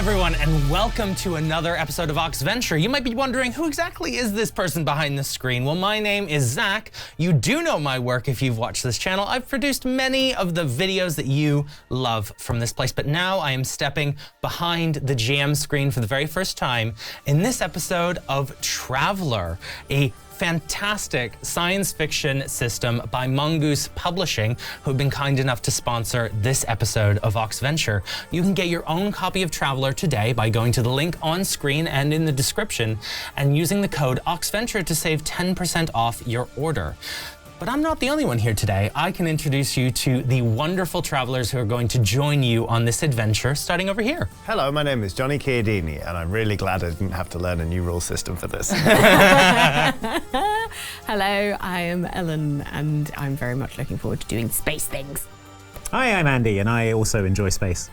everyone, and welcome to another episode of Oxventure. You might be wondering, who exactly is this person behind the screen? Well, my name is Zach. You do know my work if you've watched this channel. I've produced many of the videos that you love from this place, but now I am stepping behind the GM screen for the very first time in this episode of Traveler, a fantastic science fiction system by Mongoose Publishing, who've been kind enough to sponsor this episode of Oxventure. You can get your own copy of Traveler today by going to the link on screen and in the description and using the code Oxventure to save 10% off your order. But I'm not the only one here today. I can introduce you to the wonderful travelers who are going to join you on this adventure, starting over here. Hello, my name is Johnny Chiodini, and I'm really glad I didn't have to learn a new rule system for this. Hello, I am Ellen, and I'm very much looking forward to doing space things. Hi, I'm Andy, and I also enjoy space.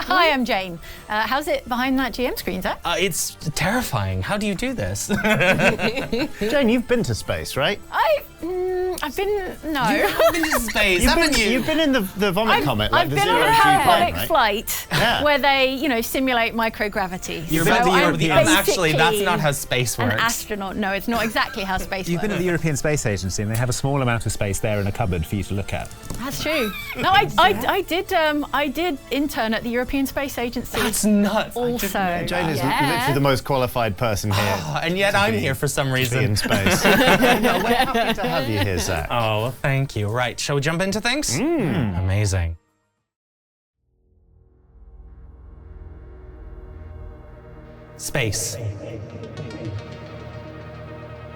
Hi, I'm Jane. How's it behind that GM screen, Zach? It's terrifying. How do you do this? Jane, you've been to space, right? I've been, no. You have been to space, haven't you? You've been in the Vomit Comet, like I've the been on a zero-G plane, parabolic right? flight where they, simulate microgravity. You're So about I'm the actually, that's basically not how space an works. astronaut. No, it's not exactly how space You've works. been at the European Space Agency, and they have a small amount of space there in a cupboard for you to look at. That's true. No, I did intern at the European Space Agency. That's nuts. Also, Jane is literally the most qualified person here. And yet I'm here for some To be reason. in space. No, we're happy to have you here, Zach. Oh, well, thank you. Right, shall we jump into things? Amazing. Space.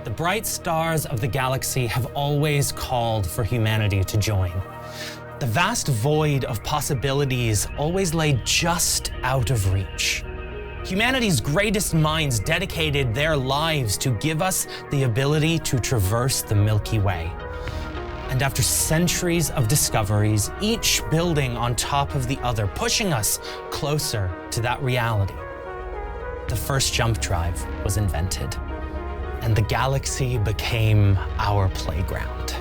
The bright stars of the galaxy have always called for humanity to join. The vast void of possibilities always lay just out of reach. Humanity's greatest minds dedicated their lives to give us the ability to traverse the Milky Way. And after centuries of discoveries, each building on top of the other, pushing us closer to that reality, the first jump drive was invented, and the galaxy became our playground.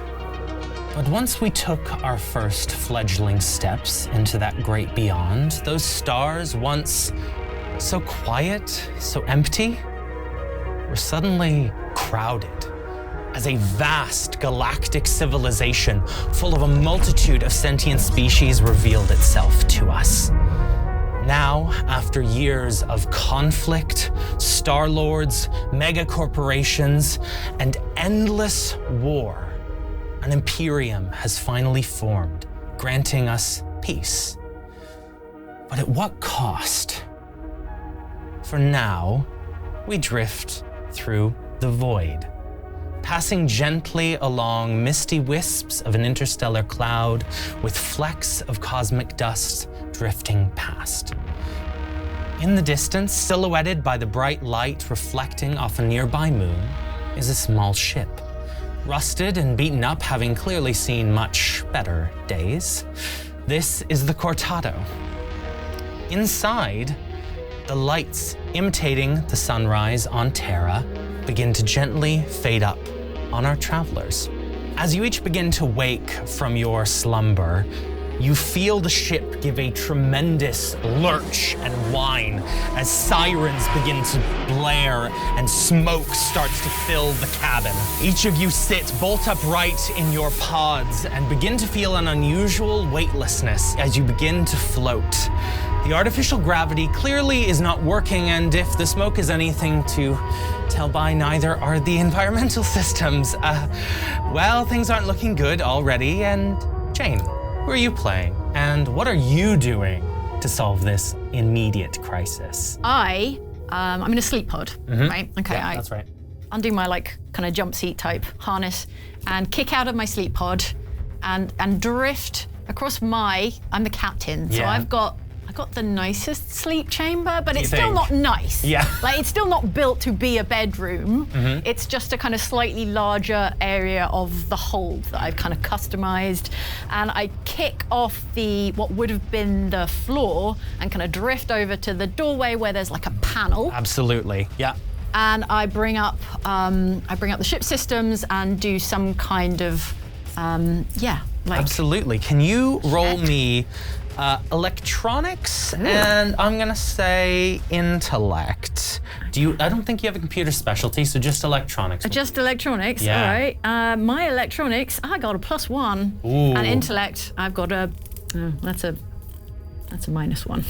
But once we took our first fledgling steps into that great beyond, those stars, once so quiet, so empty, were suddenly crowded as a vast galactic civilization full of a multitude of sentient species revealed itself to us. Now, after years of conflict, star-lords, mega-corporations, and endless war, an imperium has finally formed, granting us peace. But at what cost? For now, we drift through the void, passing gently along misty wisps of an interstellar cloud with flecks of cosmic dust drifting past. In the distance, silhouetted by the bright light reflecting off a nearby moon, is a small ship. Rusted and beaten up, having clearly seen much better days. This is the Cortado. Inside, the lights imitating the sunrise on Terra begin to gently fade up on our travelers. As you each begin to wake from your slumber, you feel the ship give a tremendous lurch and whine as sirens begin to blare and smoke starts to fill the cabin. Each of you sit bolt upright in your pods and begin to feel an unusual weightlessness as you begin to float. The artificial gravity clearly is not working, and if the smoke is anything to tell by, neither are the environmental systems. Well, things aren't looking good already. And Jane, who are you playing? And what are you doing to solve this immediate crisis? I'm in a sleep pod, right? Okay, Yeah, that's right. undo my kind of jump seat type harness and kick out of my sleep pod and drift across I'm the captain, so Yeah. I've got the nicest sleep chamber, but it's still think? not nice. Yeah. It's still not built to be a bedroom. It's just a kind of slightly larger area of the hold that I've kind of customized. And I kick off what would have been the floor and kind of drift over to the doorway where there's like a panel. Absolutely, yeah. And I bring up the ship systems and do some kind of, Absolutely. Can you roll me electronics, and I'm gonna say intellect. I don't think you have a computer specialty, so just electronics. Just electronics, Yeah. all right. My electronics, I got a +1. Ooh. And intellect, I've got a, that's a -1.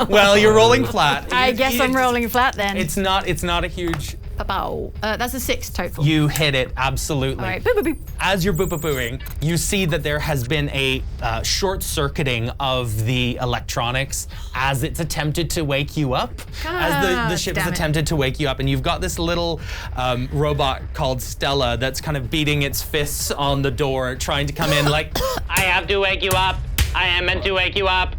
Well, you're rolling flat. I guess I'm rolling flat then. It's not a huge. About, that's a 6 total. You hit it, absolutely. All right, boop, boop, boop. As you're boop-boop-booing, you see that there has been a short-circuiting of the electronics as it's attempted to wake you up. As the ship has damn it. attempted to wake you up, and you've got this little robot called Stella that's kind of beating its fists on the door, trying to come in like, I have to wake you up. I am meant to wake you up.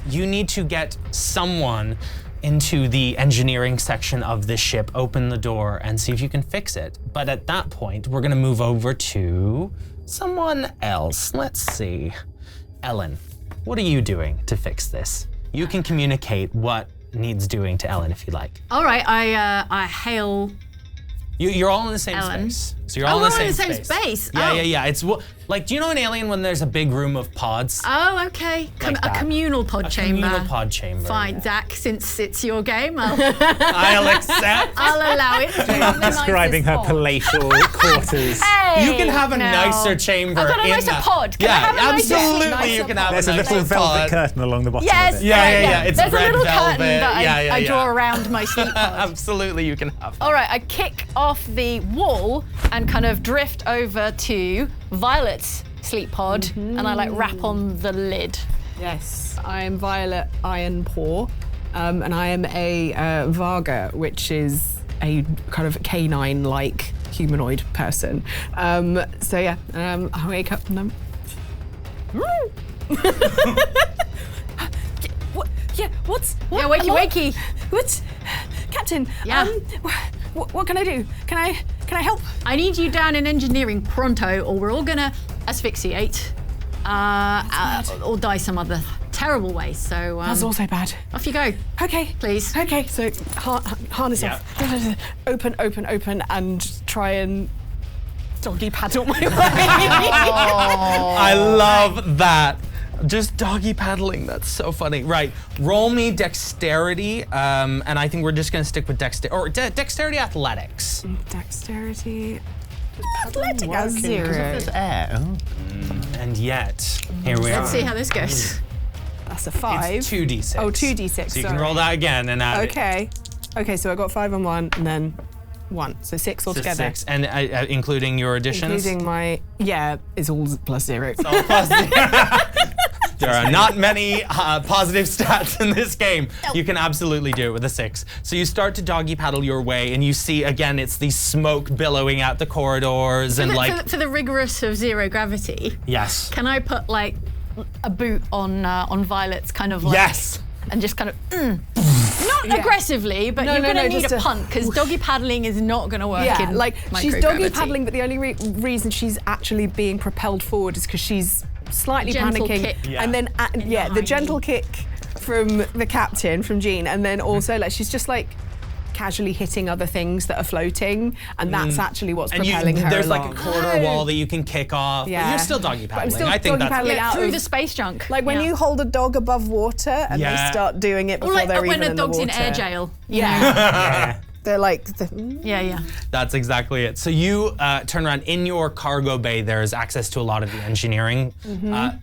You need to get someone into the engineering section of this ship, open the door, and see if you can fix it. But at that point, we're gonna move over to someone else. Let's see. Ellen, what are you doing to fix this? You can communicate what needs doing to Ellen if you like. All right, I hail. You're all in the same Ellen. space. So you're all we're in all the in same the same space. Yeah, Oh. yeah. It's like, do you know in Alien when there's a big room of pods? Oh, okay. Like A that. communal pod A chamber. communal pod chamber. Fine, yeah. Zach, since it's your game, I'll I'll accept. allow it. Describing her palatial quarters. Hey, You can have a no. nicer chamber. I've got a in nicer that. pod. Can I Yeah, have a nicer- absolutely. nicer You can pod? have There's a a little nicer velvet pod. curtain along the bottom Yes. of it. Yeah, right, yeah, yeah. It's There's red a little velvet. curtain that Yeah, I draw yeah. around my sleep pod. Absolutely, you can have. All right, I kick off the wall and kind of drift over to Violet's sleep pod, and I like rap on the lid. Yes, I am Violet Ironpaw, and I am a Varga, which is a kind of canine-like humanoid person. So yeah, I wake up and I'm. What's what? Yeah, wakey, Hello? wakey. What, Captain? Yeah. What can I do? Can I help? I need you down in engineering pronto, or we're all gonna asphyxiate, or die some other terrible way. So That's also bad. off you go, Okay. please. Okay, so harness Yeah. off. Open, and try and doggy paddle my way. I love that. Just doggy paddling. That's so funny. Right. Roll me dexterity, and I think we're just gonna stick with dexterity athletics. Dexterity. Athletic at 0. And yet, here we Let's are. see how this goes. That's a 5. It's 2d6. Oh, 2d6, So you can sorry. roll that again and add it. Okay. Okay, so I got 5 on 1 and then 1. So 6 So altogether. 6, and including your additions. Including my, it's all +0. All positive. There are not many positive stats in this game. You can absolutely do it with a 6. So you start to doggy paddle your way, and you see again it's the smoke billowing out the corridors and like For the rigorous of zero gravity, yes, can I put like a boot on Violet's kind of like yes. and just kind of not aggressively, but No, you're no, gonna no, need just a punt because doggy paddling is not gonna work. Yeah, in like she's doggy microgravity. paddling, but the only reason she's actually being propelled forward is because she's slightly Gentle panicking, kick. Yeah. and then the behind gentle you. kick from the captain, from Jean, and then also like she's just like casually hitting other things that are floating, and that's actually what's And propelling her there's along. like a corridor wall that you can kick off. But Yeah. you're still doggy But I'm paddling. still I think doggy that's paddling Yeah, out through of- the space junk. Like when Yeah. you hold a dog above water and Yeah. they start doing it Or before like they're when even a in the dog's water. in air jail. you know? Yeah, they're like, Yeah. That's exactly it. So you turn around in your cargo bay. There's access to a lot of the engineering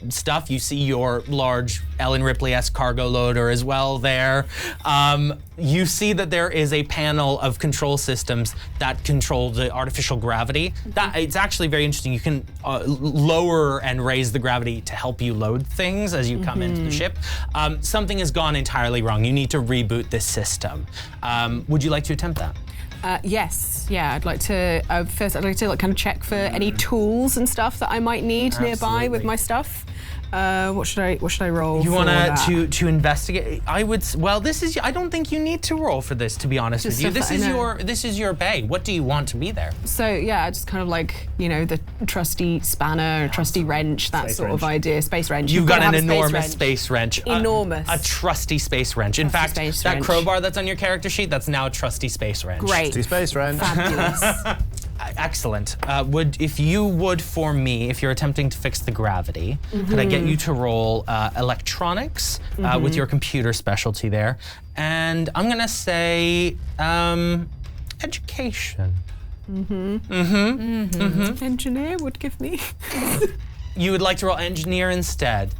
stuff. You see your large Ellen Ripley-esque cargo loader as well there. You see that there is a panel of control systems that control the artificial gravity. That it's actually very interesting. You can lower and raise the gravity to help you load things as you come into the ship. Something has gone entirely wrong. You need to reboot this system. Would you like to attempt that? yes, yeah. I'd like to first. I'd like to like kind of check for any tools and stuff that I might need nearby with Absolutely. my stuff. What should I roll? You for want that? to investigate? I would. Well, this is. I don't think you need to roll for this, to be honest Just with you. stuff This that I is know. this is your bay. What do you want to be there? So yeah, just kind of like the trusty spanner, trusty wrench, that Space sort of wrench. idea. Space wrench. You've gotta got an have a enormous space wrench. Enormous. A trusty space wrench. In fact, space that wrench. crowbar that's on your character sheet, that's now a trusty space wrench. Great. Space wrench. Fabulous. Excellent. If you would for me, if you're attempting to fix the gravity, could I get you to roll electronics with your computer specialty there? And I'm gonna say education. Engineer would give me. You would like to roll engineer instead.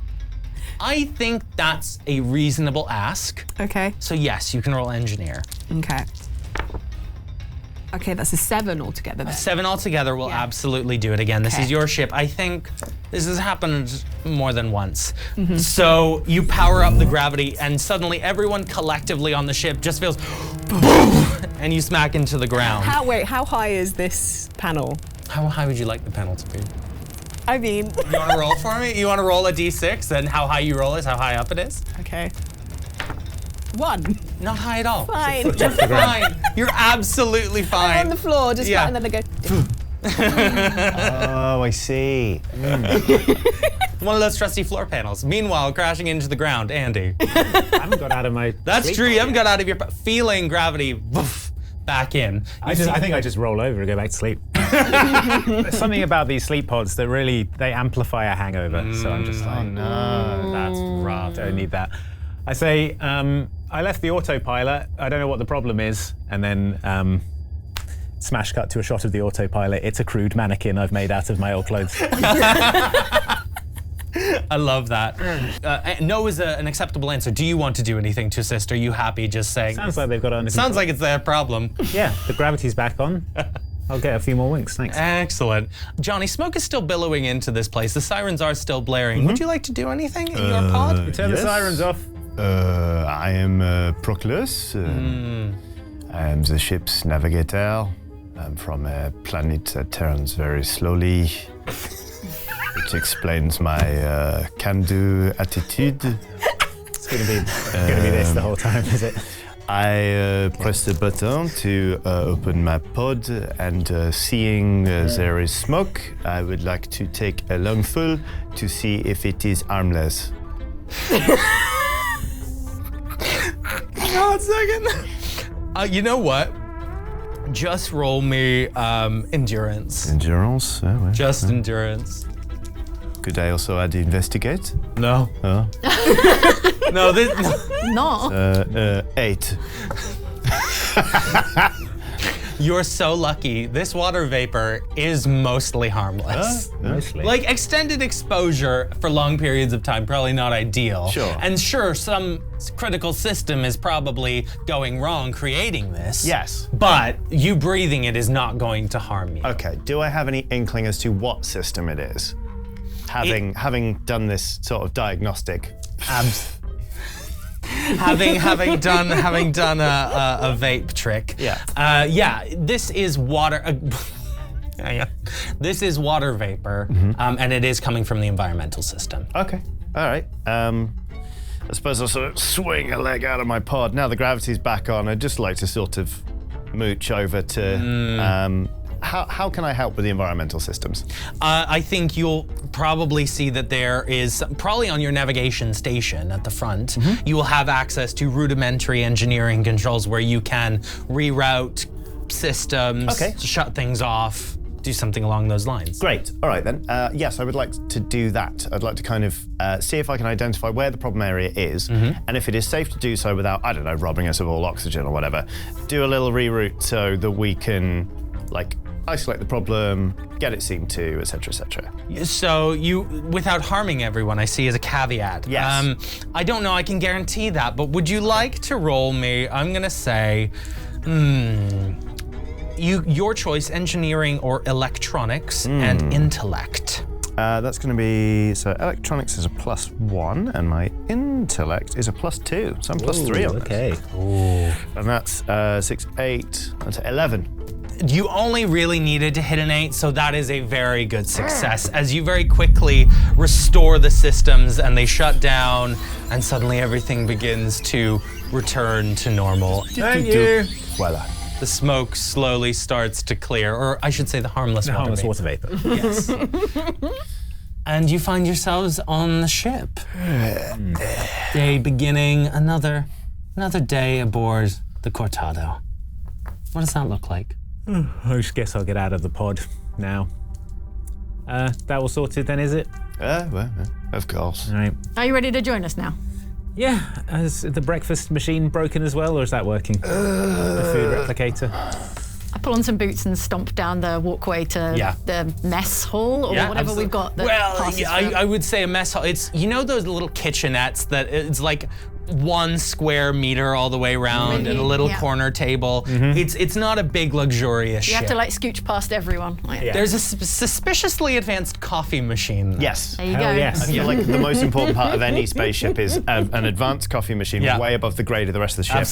I think that's a reasonable ask. Okay. So yes, you can roll engineer. Okay. Okay, that's a 7 altogether then. 7 altogether will Yeah. absolutely do it again. This Okay. is your ship. I think this has happened more than once. So you power up the gravity and suddenly everyone collectively on the ship just feels boom, and you smack into the ground. How high is this panel? How high would you like the panel to be? I mean, You want to roll for me? You want to roll a d6 and how high you roll is how high up it is? okay. 1. Not high at all. Fine. You're fine. You're absolutely fine. On the floor, just Yeah. and then they go. Oh, I see. One of those trusty floor panels. Meanwhile, crashing into the ground, Andy. I haven't got out of my. That's sleep true. You pod haven't yet. got out of your feeling gravity. Woof, back in. I think I just roll over and go back to sleep. There's something about these sleep pods that really they amplify a hangover. So I'm just like, No. That's rough. don't need that. I say, I left the autopilot. I don't know what the problem is, and then smash cut to a shot of the autopilot. It's a crude mannequin I've made out of my old clothes. I love that. No is an acceptable answer. Do you want to do anything to assist? Are you happy just saying? Sounds like they've got it under Sounds control. like it's their problem. Yeah, the gravity's back on. I'll get a few more winks, thanks. Excellent. Johnny, smoke is still billowing into this place. The sirens are still blaring. Would you like to do anything in your pod? Turn the sirens off. I am Proclus. I am the ship's navigator. I'm from a planet that turns very slowly, which explains my can-do attitude. It's gonna be this the whole time, is it? I press the button to open my pod, and seeing there is smoke, I would like to take a lungful to see if it is harmless. Hang on a second. You know what? Just roll me endurance. Endurance? Ouais. Just endurance. Could I also add investigate? No. Oh. No, this. No. 8. You're so lucky. This water vapor is mostly harmless. Mostly. Like extended exposure for long periods of time, probably not ideal. Sure. And sure, some critical system is probably going wrong creating this. Yes. But you breathing it is not going to harm you. Okay, do I have any inkling as to what system it is? Having done this sort of diagnostic. having done a vape trick. Yeah. This is water. This is water vapor, and it is coming from the environmental system. Okay, all right. I suppose I'll sort of swing a leg out of my pod. Now the gravity's back on, I'd just like to sort of mooch over to... How can I help with the environmental systems? I think you'll probably see that there is, probably on your navigation station at the front, you will have access to rudimentary engineering controls where you can reroute systems, shut things off, do something along those lines. Great, all right then. Yes, I would like to do that. I'd like to kind of see if I can identify where the problem area is, and if it is safe to do so without, I don't know, robbing us of all oxygen or whatever, do a little reroute so that we can, like, isolate the problem, get it seen to, etc., etc. So you, without harming everyone, I see as a caveat. Yes. I don't know, I can guarantee that, but would you like to roll me, I'm gonna say, your choice, engineering or electronics and intellect. That's going to be, so electronics is a +1, and my intellect is a +2, so I'm +3 on Okay. this. And that's 6, 8, that's 11. You only really needed to hit an 8, so that is a very good success as you very quickly restore the systems and they shut down and suddenly everything begins to return to normal. Thank you. Voila. The smoke slowly starts to clear, or I should say the harmless The water harmless vapor. water vapor. Yes. And you find yourselves on the ship. Day beginning, another day aboard the Cortado. What does that look like? I guess I'll get out of the pod now. That all sorted then, is it? Well, of course. All right. Are you ready to join us now? Yeah. Is the breakfast machine broken as well, or is that working? The food replicator. I pull on some boots and stomp down the walkway to the mess hall or whatever we've got. That I would say a mess hall. It's, you know, those little kitchenettes that it's like 1 square meter all the way around and a little corner table. It's not a big luxurious You ship. have to like scooch past everyone. Like, There's a suspiciously advanced coffee machine. Yes. there you Hell go. yes. I feel like the most important part of any spaceship is an advanced coffee machine way above the grade of the rest of the ship.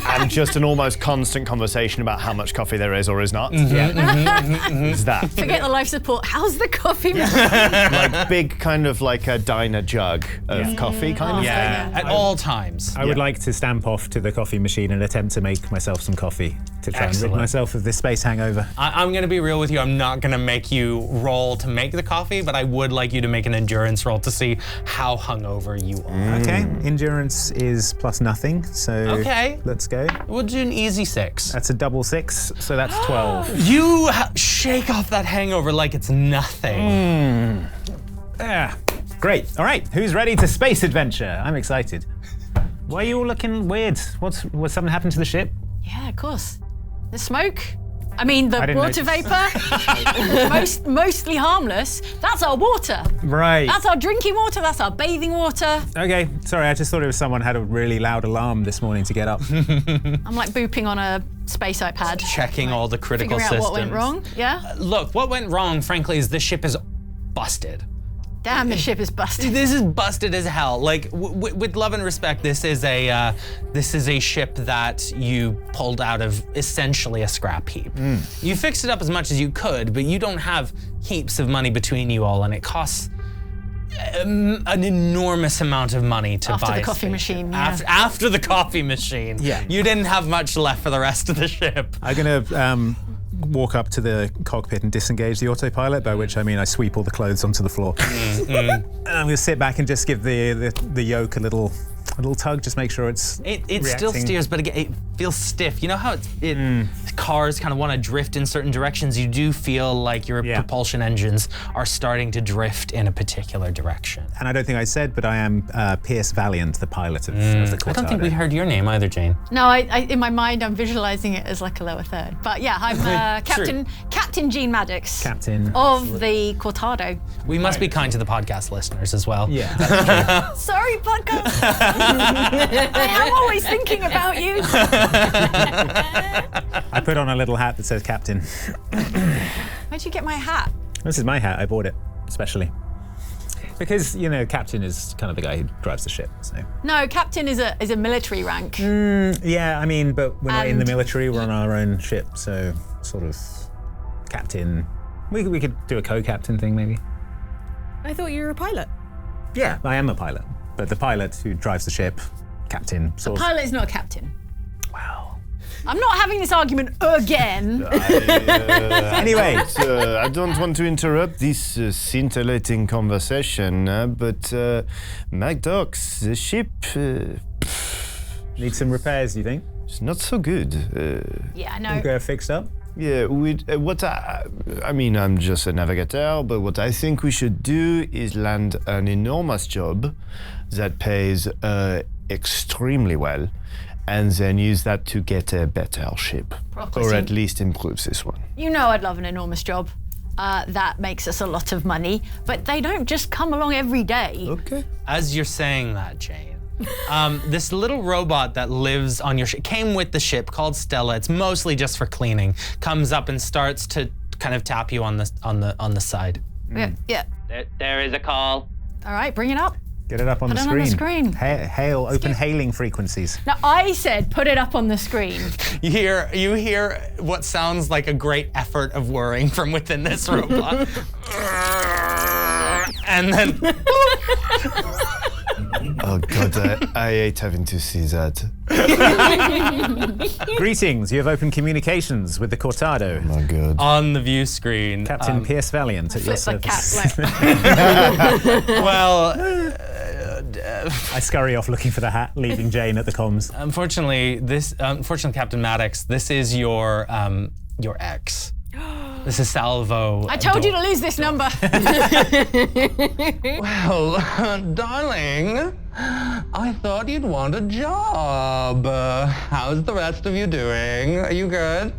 And just an almost constant conversation about how much coffee there is or is not. It's that. Forget the life support. How's the coffee machine? Like big kind of like a diner jug of coffee kind of thing. At all times. I would like to stamp off to the coffee machine and attempt to make myself some coffee to try and rid myself of this space hangover. I'm going to be real with you. I'm not going to make you roll to make the coffee, but I would like you to make an endurance roll to see how hungover you are. Okay, endurance is plus nothing, so let's go. We'll do an easy 6. That's a double 6, so that's 12. You shake off that hangover like it's nothing. Yeah, great. All right, who's ready to space adventure? I'm excited. Why are you all looking weird? Was something happened to the ship? Yeah, of course. The smoke. I mean, the didn't water notice. vapor. Mostly harmless. That's our water. Right. That's our drinking water. That's our bathing water. Okay, sorry, I just thought it was someone had a really loud alarm this morning to get up. I'm like booping on a space iPad. Checking all the critical Figuring out systems. what went wrong. Yeah. Look, what went wrong, frankly, is this ship is busted. Damn, the ship is busted. This is busted as hell. Like, with love and respect, this is a ship that you pulled out of essentially a scrap heap. You fixed it up as much as you could, but you don't have heaps of money between you all, and it costs an enormous amount of money to After buy the coffee machine, yeah. After the coffee machine. Yeah. You didn't have much left for the rest of the ship. I'm gonna walk up to the cockpit and disengage the autopilot, by which I mean I sweep all the clothes onto the floor. And I'm gonna sit back and just give the yoke a little tug, just make sure it still steers, but again, it feels stiff. You know how cars kind of want to drift in certain directions? You do feel like your propulsion engines are starting to drift in a particular direction. And I don't think I said, but I am Pierce Valiant, the pilot of the Cortado. I don't think we heard your name either, Jane. No, I in my mind I'm visualizing it as like a lower third. But yeah, I'm Captain Gene Maddox. Captain of the Cortado. We must be kind to the podcast listeners as well. Yeah, that's true. Sorry, podcast. I am always thinking about you. I put on a little hat that says Captain. Where'd you get my hat? This is my hat. I bought it especially because Captain is kind of the guy who drives the ship. So. No, Captain is a military rank. Yeah, I mean, but we're not in the military. We're on our own ship, so sort of Captain. We could do a co-captain thing, maybe. I thought you were a pilot. Yeah, I am a pilot, but the pilot who drives the ship, Captain. A pilot is not a captain. Wow. I'm not having this argument again. Anyway. I don't want to interrupt this scintillating conversation, but MacDocs, the ship, Needs some repairs, do you think? it's not so good. Yeah, I We'll know. get it fixed up? Yeah, I mean, I'm just a navigator, but what I think we should do is land an enormous job that pays extremely well, and then use that to get a better ship, or at least improve this one. You know I'd love an enormous job. That makes us a lot of money, but they don't just come along every day. Okay. As you're saying that, Jane, this little robot that lives on your ship, came with the ship, called Stella. It's mostly just for cleaning. Comes up and starts to kind of tap you on the side. Yeah. There is a call. All right, bring it up. Get it up on Put the it screen. on the screen. Hail, open hailing frequencies. Now I said put it up on the screen. You hear what sounds like a great effort of whirring from within this robot. And then Oh God, I hate having to see that. Greetings, you have open communications with the Cortado. Oh my God. on the view screen, Captain Pierce Valiant at your Flip the service. cat like, well, I scurry off looking for the hat, leaving Jane at the comms. unfortunately, Captain Maddox, this is your your ex. This is Salvo. I told you to lose this number. Well, darling, I thought you'd want a job. How's the rest of you doing? Are you good?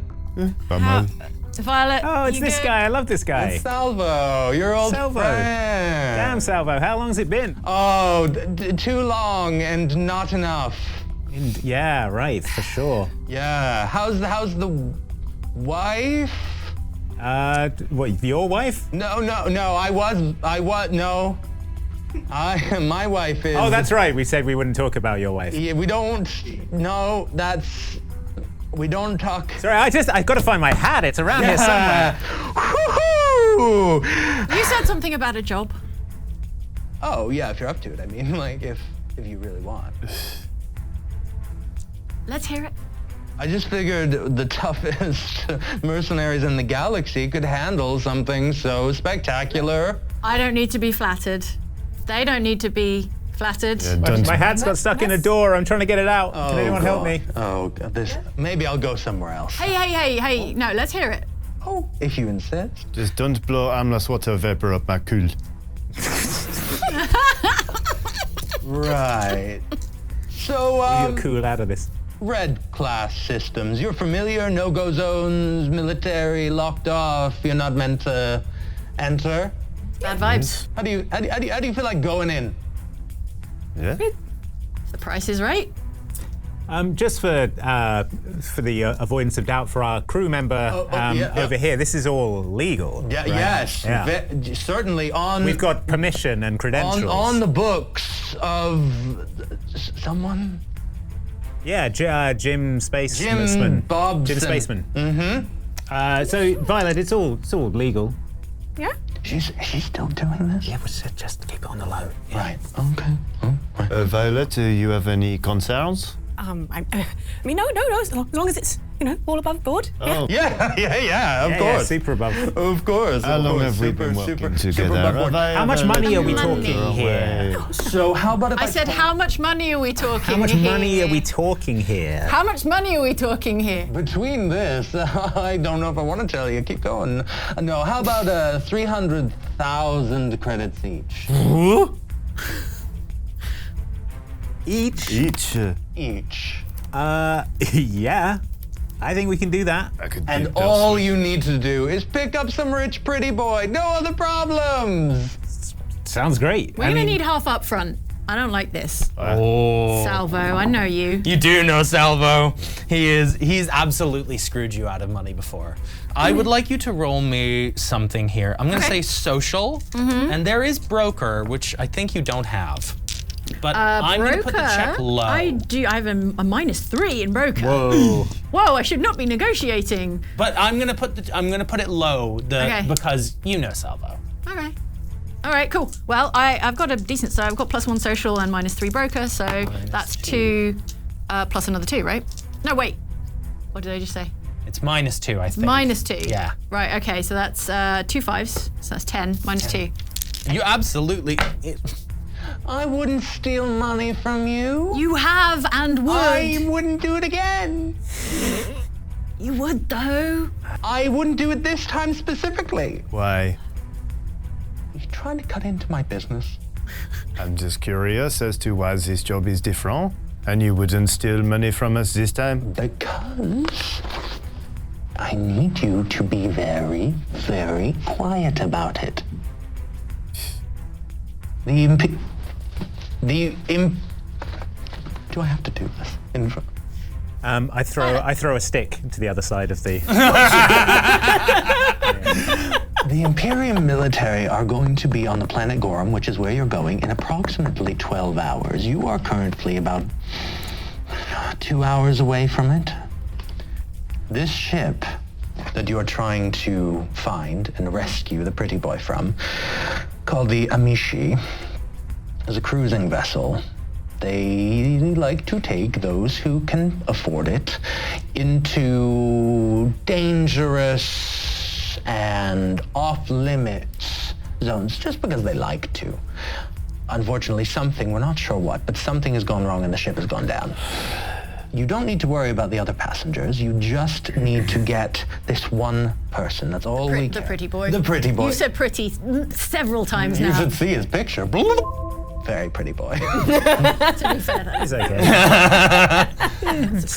Violet. Oh, it's you this good? guy. I love this guy. Salvo, your old Salvo. friend. Damn, Salvo. How long's it been? Oh, too long and not enough. Yeah, right, for sure. Yeah. How's the wife? What, your wife? No. My wife is. Oh, that's right. We said we wouldn't talk about your wife. Yeah, we don't. No, we don't talk. Sorry, I've got to find my hat. It's around here somewhere. Woo-hoo! You said something about a job. Oh yeah, if you're up to it. I mean, like if you really want. Let's hear it. I just figured the toughest mercenaries in the galaxy could handle something so spectacular. I don't need to be flattered. They don't need to be flattered. My hat's got stuck in a door. I'm trying to get it out. Can anyone help me? Oh God, maybe I'll go somewhere else. Hey. No, let's hear it. Oh, if you insist. Just don't blow harmless water vapor up my cool. Right. So, You're cool out of this. Red class systems. You're familiar? No-go zones, military, locked off. You're not meant to enter. Bad vibes. How do you feel like going in? Yeah. The price is right. Just for the avoidance of doubt for our crew member over here, this is all legal. Yeah. right? Yes. Yeah. Certainly on. We've got permission and credentials. on the books of someone. Yeah, Jim Spaceman. Jim Bobson. Jim Spaceman. Mm-hmm. So Violet, it's all legal. Yeah? She's still doing this? Yeah, we said just keep it on the low. Yeah. Right. Okay. Oh, right. Violet, do you have any concerns? I mean, no, as long as it's, all above board. Oh. Yeah, of course. super above. Of course. How of long course. have we been working super together? above board. How much money are we Money. talking here? So how about if I said, how much money are we talking How much here? money are we talking here? How much money are we talking here? between this, I don't know if I want to tell you. Keep going. No, how about 300,000 credits each? Each? Each. Yeah. I think we can do that. I could And do all you need to do is pick up some rich pretty boy. No other problems. Sounds great. We're gonna need half up front. I don't like this. Oh. Salvo, I know you. You do know Salvo. He's absolutely screwed you out of money before. I would like you to roll me something here. I'm gonna say social, and there is broker, which I think you don't have. But I'm gonna put the check low. I do. I have a -3 in broker. Whoa. Whoa! I should not be negotiating. But I'm gonna put it low Okay. because you know Salvo. Okay. All right. Cool. Well, I've got a decent. So I've got +1 social and -3 broker. So that's 2 plus another 2, right? No, wait. What did I just say? It's -2, I think. -2. Yeah. Right. Okay. So that's 2 5s. So that's 10 -2. You absolutely. I wouldn't steal money from you. You have and would. I wouldn't do it again. You would though. I wouldn't do it this time specifically. Why? You're trying to cut into my business. I'm just curious as to why this job is different. And you wouldn't steal money from us this time? Because I need you to be very, very quiet about it. Do I have to do this? I throw a stick to the other side of the. The Imperium military are going to be on the planet Gorum, which is where you're going, in approximately 12 hours. You are currently about 2 hours away from it. This ship that you are trying to find and rescue the pretty boy from, called the Amishi, is a cruising vessel. They like to take those who can afford it into dangerous and off-limits zones just because they like to. Unfortunately, we're not sure what, but something has gone wrong and the ship has gone down. you don't need to worry about the other passengers. You just need to get this one person. That's all we care. The pretty boy. The pretty boy. You said pretty several times You now. should see his picture. Very pretty boy. To be fair, though. It's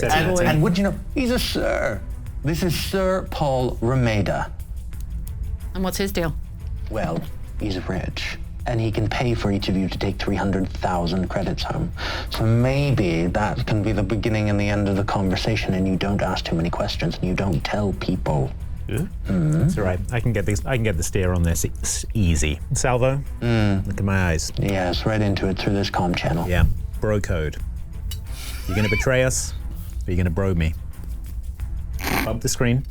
okay. And would you know, he's a sir. This is Sir Paul Rameda. And what's his deal? Well, he's rich, and he can pay for each of you to take 300,000 credits home. So maybe that can be the beginning and the end of the conversation, and you don't ask too many questions, and you don't tell people. Yeah. It's all right. I can get the steer on this easy. Salvo, look at my eyes. Yes, right into it through this comm channel. Yeah, bro code. You're gonna betray us, or you're gonna bro me. Bump the screen.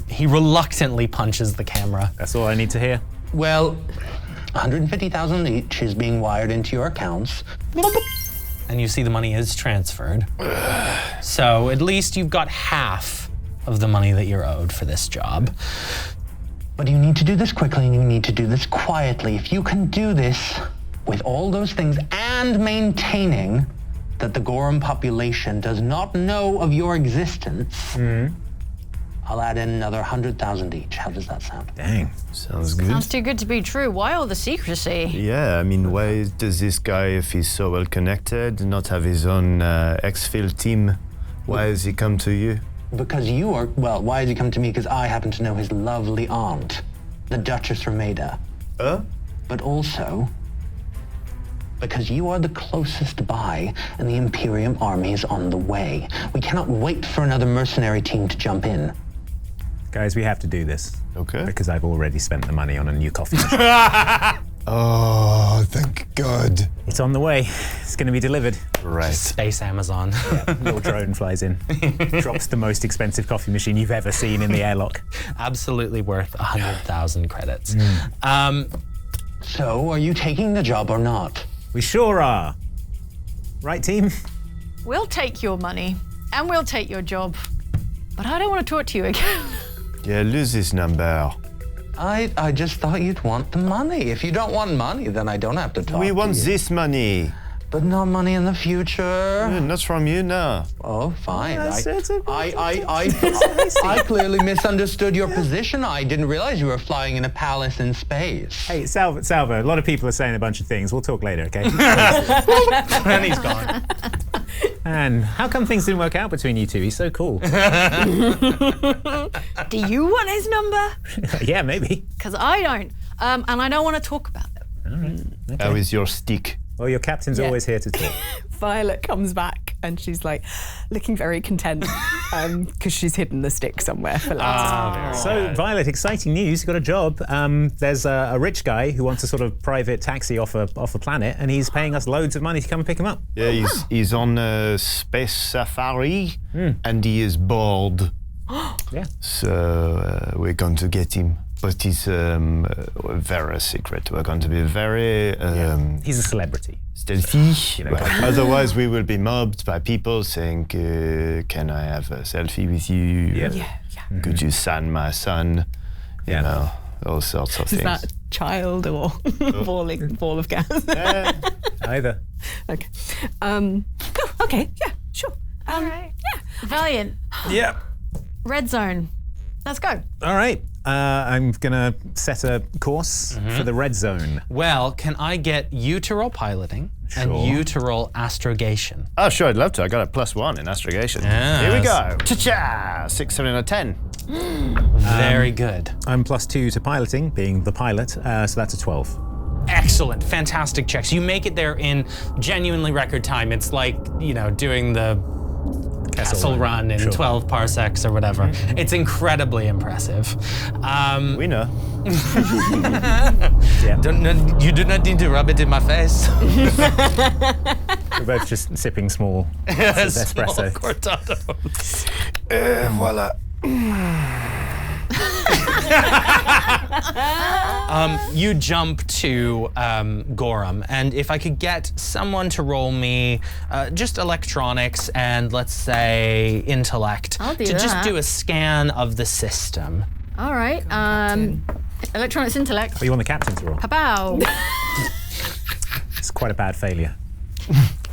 He reluctantly punches the camera. That's all I need to hear. Well, 150,000 each is being wired into your accounts. And you see the money is transferred. So at least you've got half of the money that you're owed for this job. But you need to do this quickly, and you need to do this quietly. If you can do this with all those things and maintaining that the Gorum population does not know of your existence, I'll add in another 100,000 each. How does that sound? Dang. Sounds good. Sounds too good to be true. Why all the secrecy? Yeah, I mean, why does this guy, if he's so well connected, not have his own exfil team? Why has he come to you? Because you are, well, why did he come to me? Because I happen to know his lovely aunt, the Duchess Rameda. But also, because you are the closest by, and the Imperium army is on the way. We cannot wait for another mercenary team to jump in. Guys, we have to do this. Okay. Because I've already spent the money on a new coffee machine. Oh, thank God. It's on the way. It's going to be delivered. Right. Space Amazon. Little drone flies in, drops the most expensive coffee machine you've ever seen in the airlock. Absolutely worth 100,000 credits. So, are you taking the job or not? We sure are. Right, team? We'll take your money, and we'll take your job. But I don't want to talk to you again. Yeah, lose this number. I just thought you'd want the money. If you don't want money, then I don't have to talk We to want you. this money. But not money in the future. Not from you, no. Oh, fine. I I clearly misunderstood your position. I didn't realize you were flying in a palace in space. Hey, Salvo, a lot of people are saying a bunch of things. We'll talk later, okay? And he's gone. And how come things didn't work out between you two? He's so cool. Do you want his number? Yeah, maybe. Because I don't. And I don't want to talk about it. All right. Okay. How is your stick? Well, your captain's always here to talk. Violet comes back and she's like looking very content because she's hidden the stick somewhere for later. So, Violet, exciting news. You got a job. There's a rich guy who wants a sort of private taxi off a planet, and he's paying us loads of money to come and pick him up. Yeah, he's on a space safari, and he is bored. Yeah. So we're going to get him. But it's very secret. We're going to be very He's a celebrity. stealthy. You know. Otherwise, we will be mobbed by people saying, can I have a selfie with you? Yeah. Could you sign my son? You know, all sorts of Is things. that a child or ball of gas? Either. Okay. Okay. Yeah. Sure. All right. Yeah. Valiant. Yeah. Red zone. Let's go. All right. I'm going to set a course for the red zone. Well, can I get you to roll piloting and Sure. you to roll astrogation? Oh, sure, I'd love to. I got a +1 in astrogation. Yes. Here we go. Cha-cha! 6, 7, and a 10. Very good. I'm +2 to piloting, being the pilot, so that's a 12. Excellent. Fantastic checks. You make it there in genuinely record time. It's like, doing the Castle Run in 12 parsecs or whatever. It's incredibly impressive. We know. You do not need to rub it in my face. We're both just sipping small espresso. Small cortados. Voila. You jump to Gorum, and if I could get someone to roll me just electronics and let's say intellect I'll do to just that. do a scan of the system. All right. Electronics intellect. Well, you want the captain to roll. Pow. It's quite a bad failure.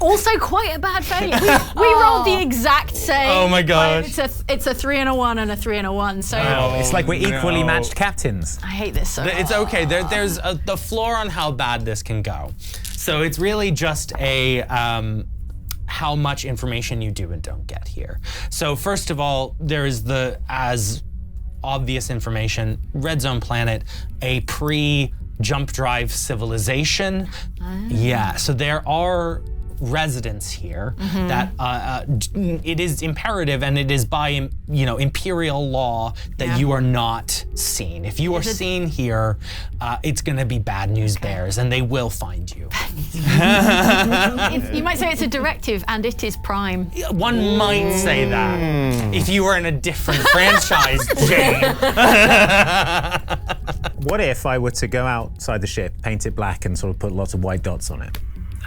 Also quite a bad failure. We rolled the exact same. Oh my gosh. It's a 3 and a 1 and a 3 and a 1. So It's like we're equally matched captains. I hate this so It's much. okay. There's the floor on how bad this can go. So it's really just a how much information you do and don't get here. So first of all, there is the as obvious information, Red Zone planet, a pre-jump drive civilization. Yeah, so there are residents here that it is imperative, and it is by imperial law that you are not seen. If you are seen here, it's going to be bad news bears, and they will find you. You might say it's a directive, and it is prime. One might say that if you were in a different franchise, Jane. What if I were to go outside the ship, paint it black, and sort of put lots of white dots on it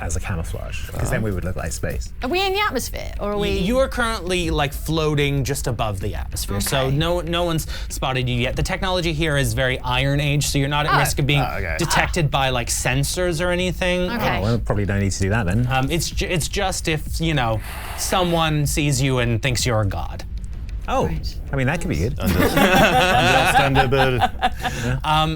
as a camouflage? Because then we would look like space. Are we in the atmosphere, or are we? You are currently like floating just above the atmosphere, so no one's spotted you yet. The technology here is very Iron Age, so you're not at risk of being detected by like sensors or anything. Okay. Oh, well, probably don't need to do that then. It's just if someone sees you and thinks you're a god. Oh, I mean, that could be good. Understandable.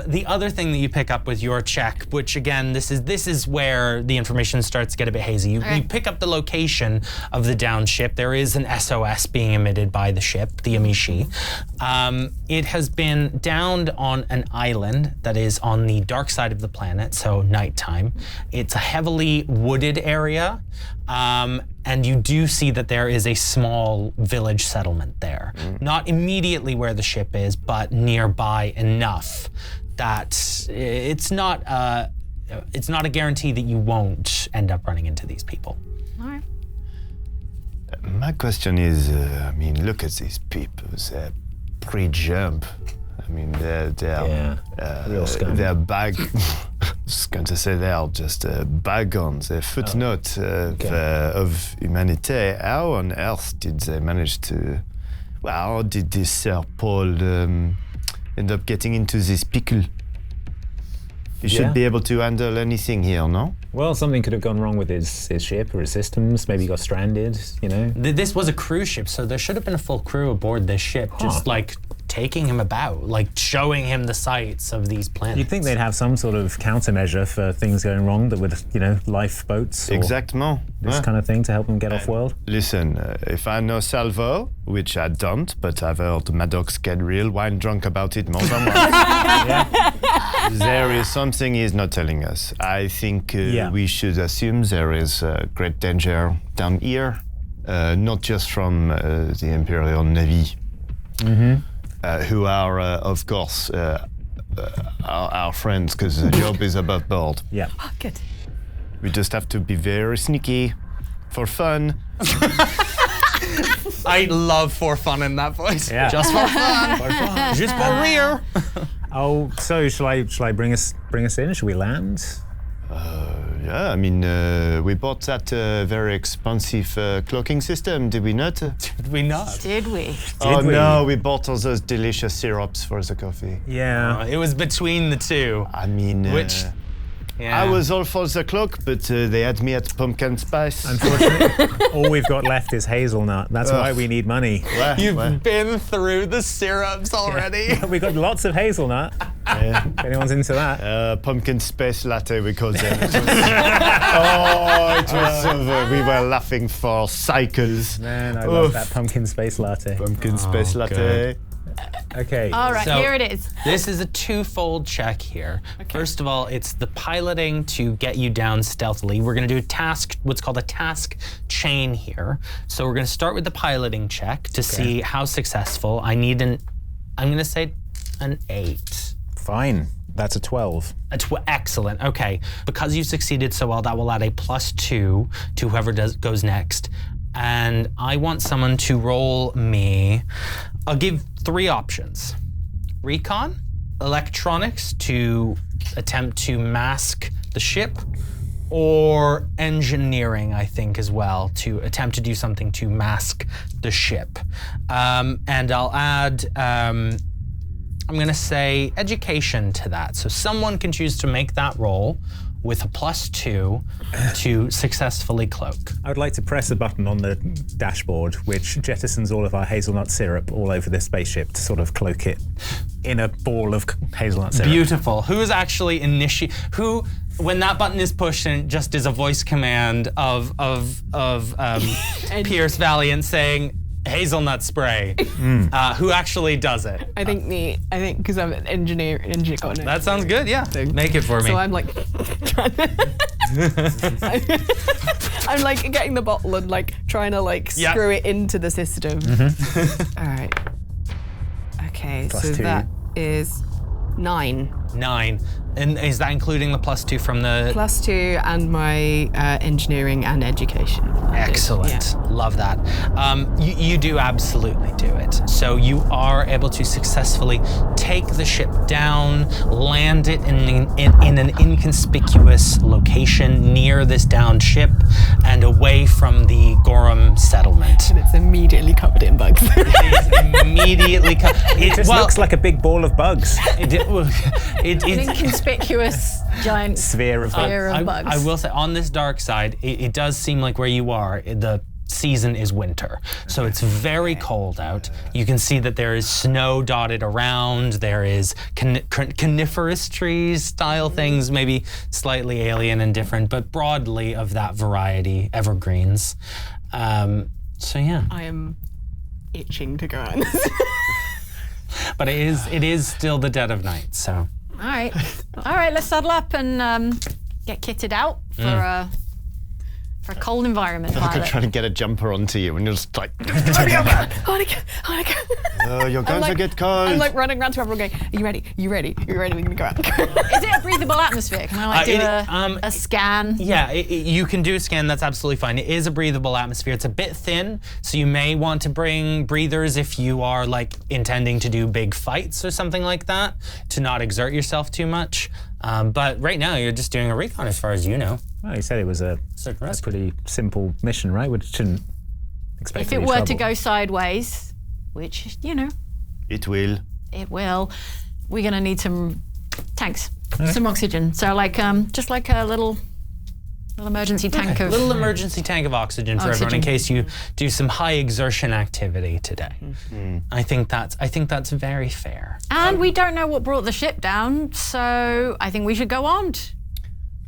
The other thing that you pick up with your check, which again, this is where the information starts to get a bit hazy. You pick up the location of the downed ship. There is an SOS being emitted by the ship, the Amishi. It has been downed on an island that is on the dark side of the planet, so nighttime. It's a heavily wooded area. And you do see that there is a small village settlement there. Not immediately where the ship is, but nearby enough that it's not a guarantee that you won't end up running into these people. All right. My question is, look at these people. They're pre-jump. Real scum. They're bag. I was going to say they are just bagons. They're footnote of humanity. How on earth did they manage to? Well, how did this Sir Paul end up getting into this pickle? You should be able to handle anything here, no? Well, something could have gone wrong with his ship or his systems. Maybe he got stranded, This was a cruise ship, so there should have been a full crew aboard this ship, just like taking him about, like showing him the sights of these planets. You'd think they'd have some sort of countermeasure for things going wrong that would, lifeboats or Exactement. this kind of thing to help them get off world. Listen, if I know Salvo, which I don't, but I've heard Maddox get real wine drunk about it more than once. There is something he's not telling us. I think we should assume there is great danger down here, not just from the Imperial Navy, who are, of course, our friends, because the job is above board. Yeah. Oh, good. We just have to be very sneaky for fun. I love for fun in that voice. Yeah. Just for fun. Just for rire. Oh, so shall I bring us in? Shall we land? We bought that very expensive cloaking system, did we not? Did we not? Did we? No, we bought all those delicious syrups for the coffee. Yeah. It was between the two. Which? I was all for the cloak, but they had me at pumpkin spice. Unfortunately, all we've got left is hazelnut. That's why we need money. You've been through the syrups already. We've got lots of hazelnut. If anyone's into that. Pumpkin space latte, we called them. It was we were laughing for cycles. Man, I love that pumpkin space latte. Pumpkin space latte. Okay. All right, So- here it is. This is a twofold check here. First of all, it's the piloting to get you down stealthily. We're going to do what's called a task chain here. So we're going to start with the piloting check to see how successful. I'm going to say an 8. Fine. That's a 12. Excellent. Okay. Because you succeeded so well, that will add a +2 to whoever goes next. And I want someone to roll me. I'll give 3 options. Recon, electronics to attempt to mask the ship, or engineering, I think, as well, to attempt to do something to mask the ship. And I'll add, I'm going to say education to that. So someone can choose to make that roll, with a +2 to successfully cloak. I would like to press a button on the dashboard which jettisons all of our hazelnut syrup all over this spaceship to sort of cloak it in a ball of hazelnut syrup. Beautiful. Who is actually when that button is pushed and it just is a voice command of Pierce Valiant saying hazelnut spray, who actually does it? I think because I'm an engineer. That sounds good, yeah. Make it for me. So I'm like, I'm like getting the bottle and like trying to like screw it into the system. All right. Okay, so +2. that is 9. 9. And is that including the +2 from the... +2 and my engineering and education. Excellent. Yeah. Love that. You do absolutely do it. So you are able to successfully take the ship down, land it in an inconspicuous location near this downed ship and away from the Gorum settlement. And it's immediately covered in bugs. It is immediately... It just looks like a big ball of bugs. An inconspicuous giant Sphere of bugs. bugs. I will say, on this dark side, it does seem like where you are, the season is winter. So it's very cold out. You can see that there is snow dotted around. There is coniferous trees style things, maybe slightly alien and different, but broadly of that variety, evergreens. So yeah. I am itching to go out. In this. But it is still the dead of night, so. All right, let's saddle up and get kitted out for a cold environment. I'm pilot. trying to get a jumper onto you, and you're just like, I wanna go. you're going to get cold. I'm like running around to everyone going, are you ready? You ready? You ready? We're gonna go out. Is it a breathable atmosphere? Can I do a scan? Yeah, you can do a scan. That's absolutely fine. It is a breathable atmosphere. It's a bit thin, so you may want to bring breathers if you are like intending to do big fights or something like that, to not exert yourself too much. But right now, you're just doing a recon as far as you know. Well, you said it was a pretty simple mission, right? We shouldn't expect If it any were to trouble. go sideways, which, It will. it will, we're going to need some tanks, some oxygen. So like, just like a little emergency tank of... Little emergency tank of oxygen for everyone in Oxygen. case you do some high exertion activity today. I think that's very fair. And we don't know what brought the ship down, so I think we should go armed.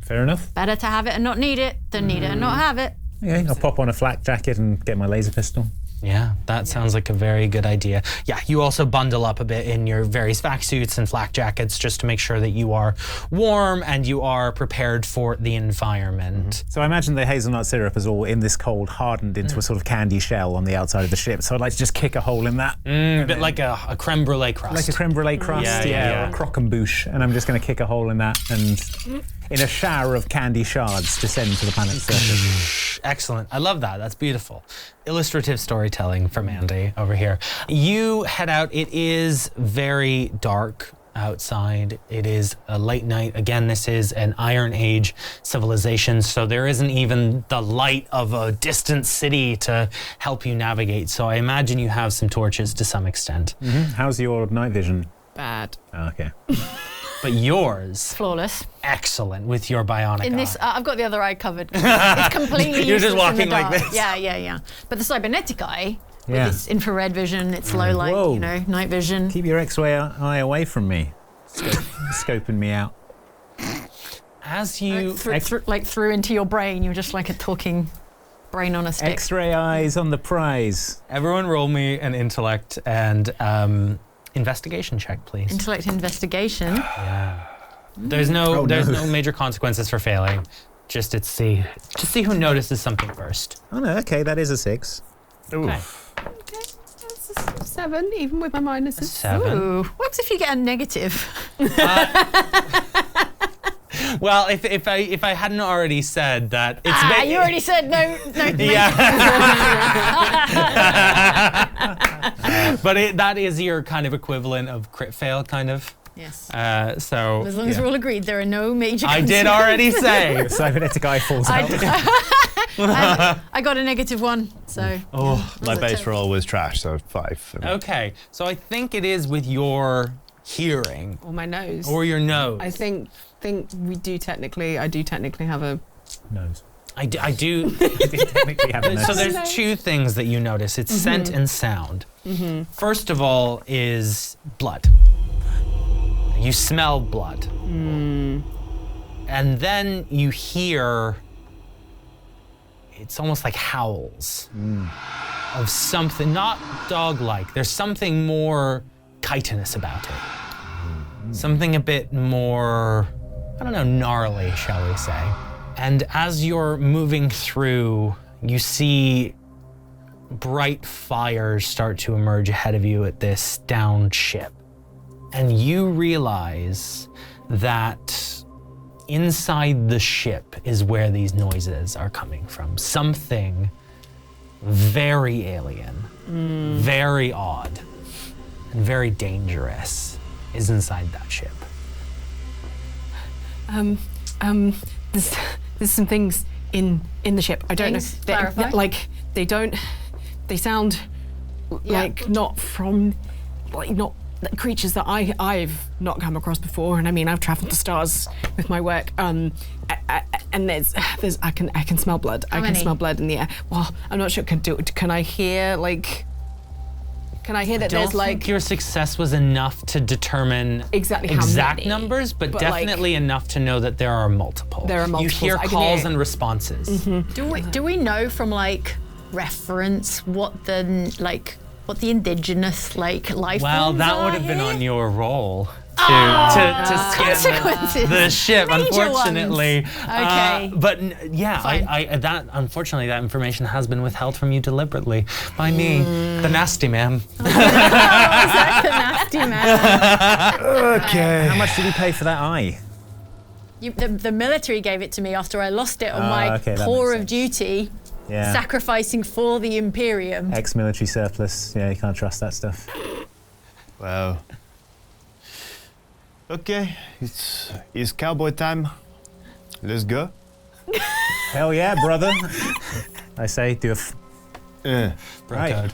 Fair enough. Better to have it and not need it than need it and not have it. Okay, I'll pop on a flak jacket and get my laser pistol. Yeah, that sounds like a very good idea. Yeah, you also bundle up a bit in your various vac suits and flak jackets just to make sure that you are warm and you are prepared for the environment. So I imagine the hazelnut syrup is all in this cold, hardened into a sort of candy shell on the outside of the ship. So I'd like to just kick a hole in that. A bit like a creme brulee crust. Like a creme brulee crust, Yeah. or a croquembouche. And I'm just going to kick a hole in that and in a shower of candy shards descend to the planet's surface. Excellent. I love that. That's beautiful. Illustrative storytelling from Andy over here. You head out. It is very dark outside. It is a late night. Again, this is an Iron Age civilization, so there isn't even the light of a distant city to help you navigate. So I imagine you have some torches to some extent. How's your night vision? Bad. Oh, okay. But yours, Flawless. excellent with your bionic In eye. this, I've got the other eye covered. It's completely You're just useless in walking the like dark. this. Yeah. But the cybernetic eye, Yeah. with its infrared vision, its low light, Whoa. night vision. Keep your X-ray eye away from me. Scoping me out. As you... Through into your brain, you're just like a talking brain on a stick. X-ray eyes on the prize. Everyone roll me an intellect and investigation check, please. Intellect investigation. There's no major consequences for failing. Just to see who notices something first. Oh no, okay, that is a 6. Okay. Okay, that's a 7, even with my minuses. 7. Ooh. What if you get a negative? Well, if I hadn't already said that it's You already said no. Yeah. But that is your kind of equivalent of crit fail, kind of. Yes. So As long as we're all agreed, there are no major I did already say. The cybernetic eye falls out. I got a -1, so. My base roll was trash, so 5. Okay, so I think it is with your hearing Or my nose. or your nose. I think I do technically have a Nose. I do. Technically have a nose. So there's two things that you notice. It's scent and sound. First of all is blood. You smell blood. And then you hear, it's almost like howls of something, not dog-like. There's something more chitinous about it. Something a bit more, I don't know, gnarly, shall we say. And as you're moving through, you see bright fires start to emerge ahead of you at this downed ship. And you realize that inside the ship is where these noises are coming from. Something very alien, very odd, and very dangerous is inside that ship. There's some things in the ship. I don't Things? know. Clarify. They sound like not from, like not creatures that I've not come across before. And I mean, I've traveled the stars with my work. And there's I can smell blood. I can many? smell blood in the air. Well, I'm not sure. Can I hear like? Can I hear that I don't there's like think your success was enough to determine exactly how exact many, numbers, but like, definitely enough to know that there are multiple. There are multiples. You hear I can calls hear- and responses. Do we know from like reference what the indigenous like life Well, forms that are would have been here? on your roll to scan Consequences. the ship, Major unfortunately. ones. Okay. But yeah, Fine. unfortunately that information has been withheld from you deliberately by me, the nasty man. Zach the nasty man. Okay. How much did he pay for that eye? The military gave it to me after I lost it on my okay, that tour makes of sense. duty, Yeah. sacrificing for the Imperium. Ex-military surplus. Yeah, you can't trust that stuff. Wow. Okay, it's cowboy time. Let's go. Hell yeah, brother. I say, do a. Right. Code.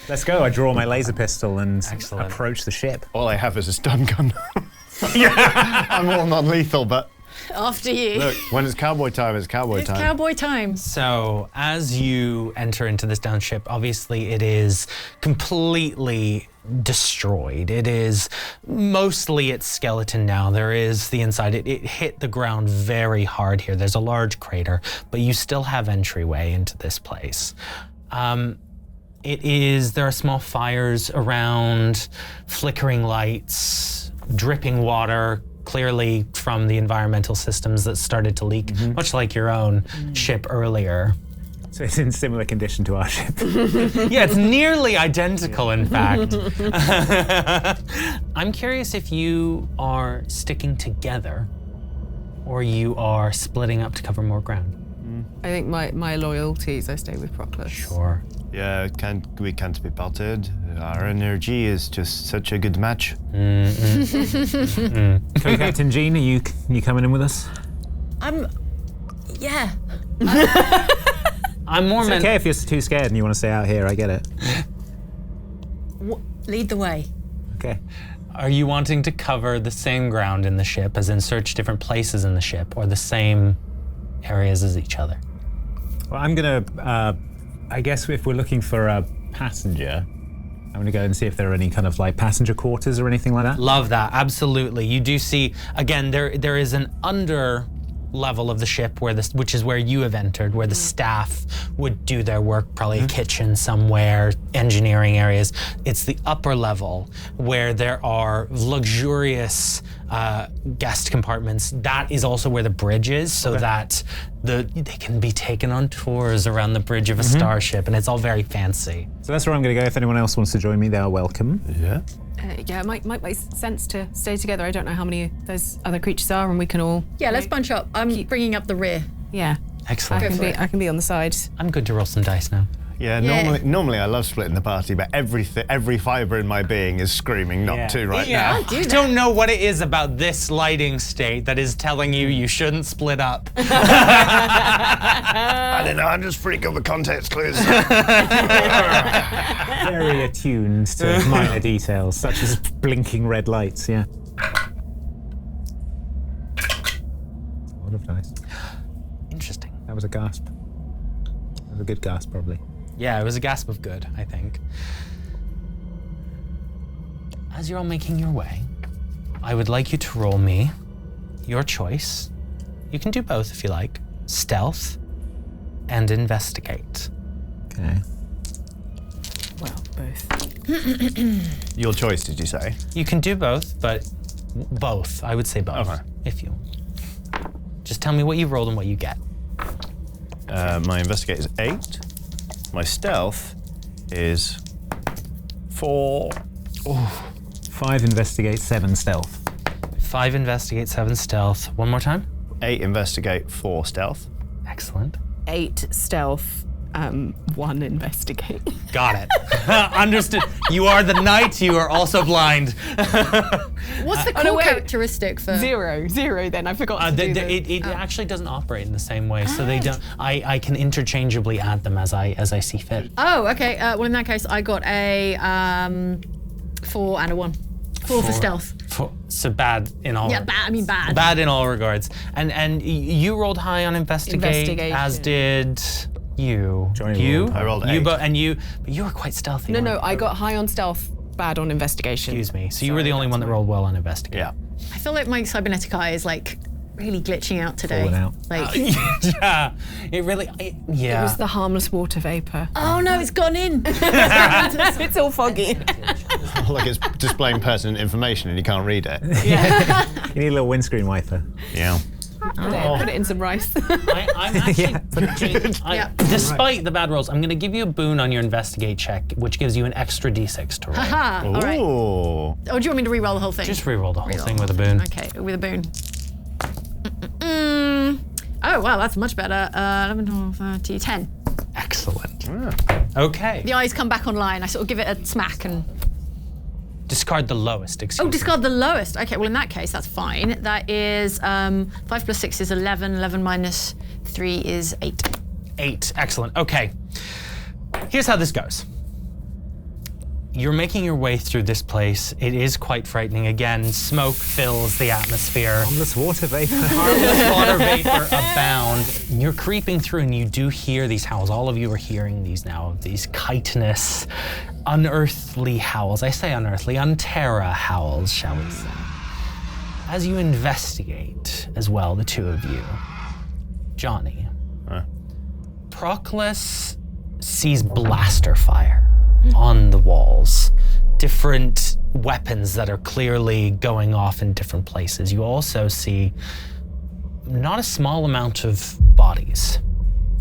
Let's go. I draw my laser pistol and Excellent. approach the ship. All I have is a stun gun. I'm all non-lethal, but After you. look, when it's cowboy time, it's cowboy It's time. cowboy time. So as you enter into this down ship, obviously it is completely destroyed. It is mostly its skeleton now. There is the inside. It hit the ground very hard here. There's a large crater, but you still have entryway into this place. There are small fires around, flickering lights, dripping water, clearly from the environmental systems that started to leak, much like your own ship earlier. So it's in similar condition to our ship. Yeah, it's nearly identical, in fact. I'm curious if you are sticking together or you are splitting up to cover more ground. I think my loyalties, I stay with Proclus. Sure. Yeah, we can't be parted. Our energy is just such a good match. Co-Captain Jean, are you coming in with us? Yeah. I'm more It's meant. okay if you're too scared and you want to stay out here. I get it. Lead the way. Okay. Are you wanting to cover the same ground in the ship, as in search different places in the ship, or the same areas as each other? Well, I'm gonna. I guess if we're looking for a passenger, I'm gonna go and see if there are any kind of like passenger quarters or anything like that. Love that, absolutely. You do see, again, there is an under level of the ship which is where you have entered, where the staff would do their work, probably a kitchen somewhere, engineering areas. It's the upper level where there are luxurious guest compartments. That is also where the bridge is, so that they can be taken on tours around the bridge of a starship, and it's all very fancy. So that's where I'm gonna go. If anyone else wants to join me, they are welcome. Yeah. Yeah, it might make sense to stay together. I don't know how many those other creatures are, and we can all. Yeah, let's bunch up. I'm bringing up the rear. Yeah, Excellent. Go for it. I can be on the side. I'm good to roll some dice now. Yeah, normally I love splitting the party, but every fibre in my being is screaming not to right now. I don't know what it is about this lighting state that is telling you shouldn't split up. I don't know, I'm just pretty good with context clues. Very attuned to minor details, such as blinking red lights, yeah. A lot of dice. Interesting. That was a gasp. That was a good gasp, probably. Yeah, it was a gasp of good, I think. As you're all making your way, I would like you to roll me your choice. You can do both if you like. Stealth and investigate. Okay. Well, both. Your choice, did you say? You can do both, but both. I would say both. Okay. If you. Just tell me what you rolled and what you get. My investigate is 8. My stealth is 4. 5 investigate, 7 stealth. 5 investigate, 7 stealth. One more time. 8 investigate, 4 stealth. Excellent. 8 stealth, 1 investigate. Got it. Understood. You are the knight. You are also blind. What's the no, core wait. characteristic for? 0 then. I forgot to do It actually doesn't operate in the same way, so they don't. I can interchangeably add them as I see fit. Oh, okay. Well, in that case, I got a 4 and a 1. 4 for stealth. So bad in all. Yeah, bad. I mean bad. Bad in all regards. And you rolled high on investigate, as did you. Johnny rolled high. I rolled You 8. but you were quite stealthy. No, weren't you? I got high on stealth, bad on investigation. Excuse me. So you were the only one that rolled well on investigate. Yeah. I feel like my cybernetic eye is like really glitching out today. Falling out. Like, Yeah. It really. Yeah. It was the harmless water vapor. oh no, it's gone in. It's all foggy. Like it's displaying pertinent information and you can't read it. You need a little windscreen wiper. Yeah. Put it in some rice. I'm actually. Yeah. Despite the bad rolls, I'm going to give you a boon on your investigate check, which gives you an extra d6 to roll. Haha. All right. Ooh. Oh, do you want me to re-roll the whole thing? Just re-roll the whole thing with a boon. Okay, with a boon. Oh, wow, that's much better. 11, 12, 13, 10. Excellent. Okay. The eyes come back online. I sort of give it a smack and... Discard the lowest, excuse Oh, me. discard the lowest. Okay, well, in that case, that's fine. That is 5 plus 6 is 11. 11 minus 3 is 8. 8. Excellent. Okay. Here's how this goes. You're making your way through this place. It is quite frightening. Again, smoke fills the atmosphere. Harmless water vapor. Harmless water vapor abound. You're creeping through and you do hear these howls. All of you are hearing these now, these chitinous, unearthly howls. I say unearthly, unterra howls, shall we say. As you investigate as well, the two of you, Johnny, Proclus sees blaster fire on the walls, different weapons that are clearly going off in different places. You also see not a small amount of bodies.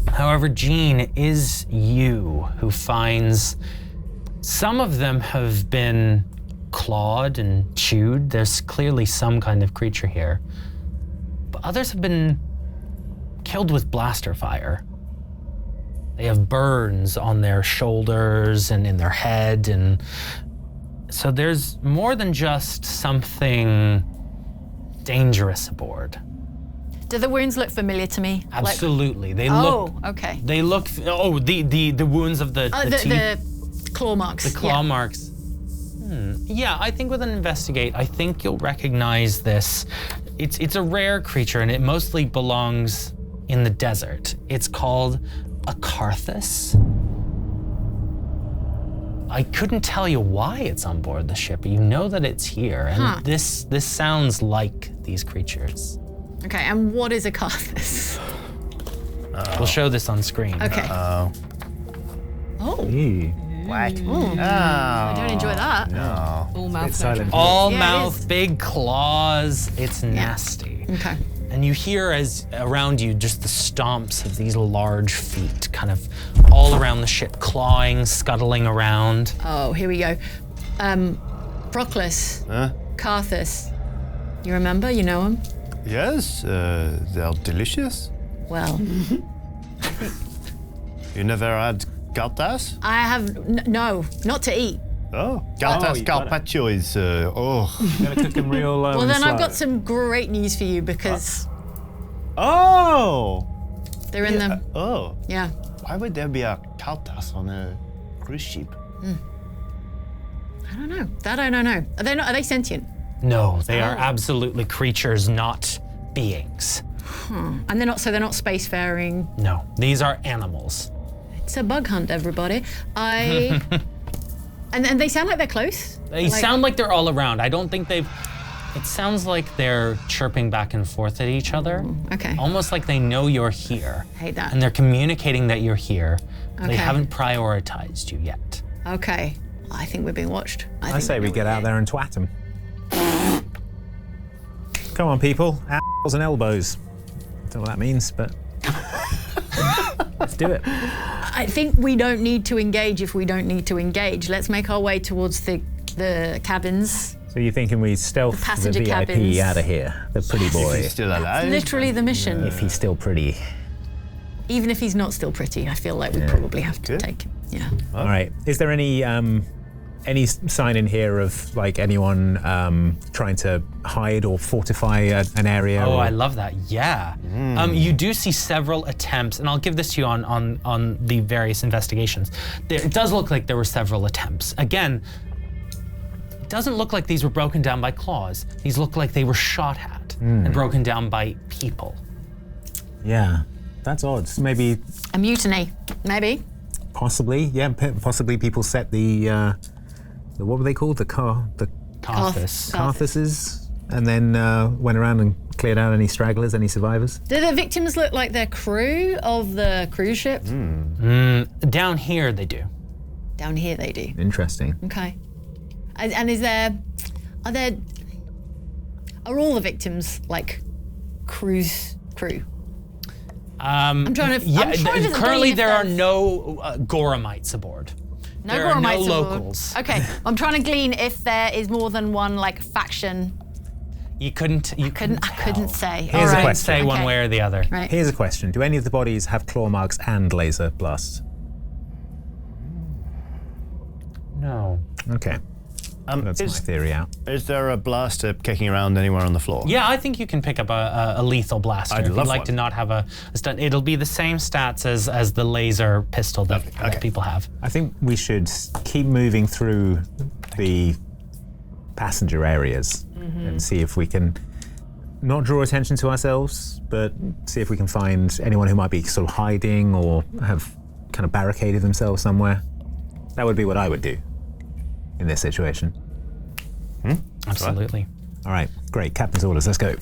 However, Jean, it is you who finds some of them have been clawed and chewed. There's clearly some kind of creature here. But others have been killed with blaster fire. They have burns on their shoulders and in their head, and so there's more than just something dangerous aboard. Do the wounds look familiar to me? Absolutely, they Oh, look. okay. They look. Oh, the wounds of the teeth, The claw marks. the claw marks. Yeah, I think with an investigate, I think you'll recognize this. It's a rare creature, and it mostly belongs in the desert. It's called a Carthus. I couldn't tell you why it's on board the ship, but you know that it's here, and this sounds like these creatures. Okay, and what is a Carthus? We'll show this on screen. Okay. Oh, What? I don't enjoy that. No. All mouth It's silent. All Yeah, it mouth, is. big claws. It's nasty. Okay. And you hear as around you just the stomps of these large feet kind of all around the ship, clawing, scuttling around. Oh, here we go. Proclus. Carthus. You remember? You know him? Yes, they're delicious. Well, You never had Galtas? I have no, not to eat. Oh, Galtas you got it. carpaccio is, Gonna cook them real low. Well, then I've got some great news for you because Oh! they're in them. Oh. Yeah. Why would there be a Galtas on a cruise ship? I don't know. That I don't know. Are they sentient? No, they are absolutely creatures, not beings. And they're not spacefaring. No, these are animals. It's a bug hunt, everybody. And they sound like they're close. They sound like they're all around. I don't think they've. It sounds like they're chirping back and forth at each other. Okay. Almost like they know you're here. Hate that. And they're communicating that you're here. Okay. They haven't prioritized you yet. Okay. I think we're being watched. I say we get out there and twat them. Come on, people. Apples and elbows. Don't know what that means, but let's do it. I think we don't need to engage if we don't need to engage. Let's make our way towards the cabins. So you're thinking we stealth the passenger VIP cabins. out of here, the pretty boy, He's still alive. Literally the mission. if he's still pretty. Even if he's not still pretty, I feel like we probably have to Good. take him. Yeah. All right. Is there any sign in here of like anyone trying to hide or fortify an area? Oh, or... I love that. Yeah. You do see several attempts, and I'll give this to you on the various investigations. It does look like there were several attempts. Again, it doesn't look like these were broken down by claws. These look like they were shot at and broken down by people. Yeah, that's odd. Maybe, A mutiny, maybe. possibly, yeah, possibly people set the what were they called? The Carthus. Carthuses, and then went around and cleared out any stragglers, any survivors. Do the victims look like they're crew of the cruise ship? Down here they do. Down here they do. Interesting. Okay. And are all the victims like crew? I'm trying to. Yeah, I'm trying to currently glean if there are there's- no Gorumites aboard. No there are no Gorumites aboard. locals. Okay, I'm trying to glean if there is more than one like faction. You couldn't. I couldn't say. Here's a All right. question. Say one Okay. way or the other. Right. Here's a question: do any of the bodies have claw marks and laser blasts? No. Okay, that's my theory out. Is there a blaster kicking around anywhere on the floor? Yeah, I think you can pick up a lethal blaster. I'd if you'd love like one. to not have a stun. It'll be the same stats as the laser pistol that Okay. people have. I think we should keep moving through the passenger areas and see if we can not draw attention to ourselves, but see if we can find anyone who might be sort of hiding or have kind of barricaded themselves somewhere. That would be what I would do in this situation. Absolutely. All right, great. Captain's orders, let's go.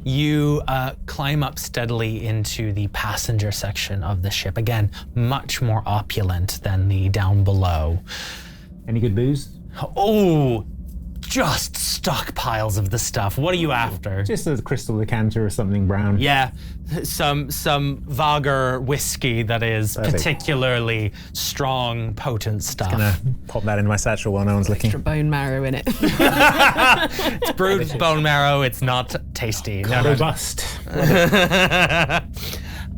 You climb up steadily into the passenger section of the ship. Again, much more opulent than the down below. Any good booze? Oh, just stockpiles of the stuff. What are you after? Just a crystal decanter or something brown. Yeah, some Vagar whiskey that is Perfect. particularly strong, potent stuff. Gonna pop that into my satchel while no one's looking. Extra bone marrow in it. It's brewed with bone marrow. It's not tasty. No, no. Robust.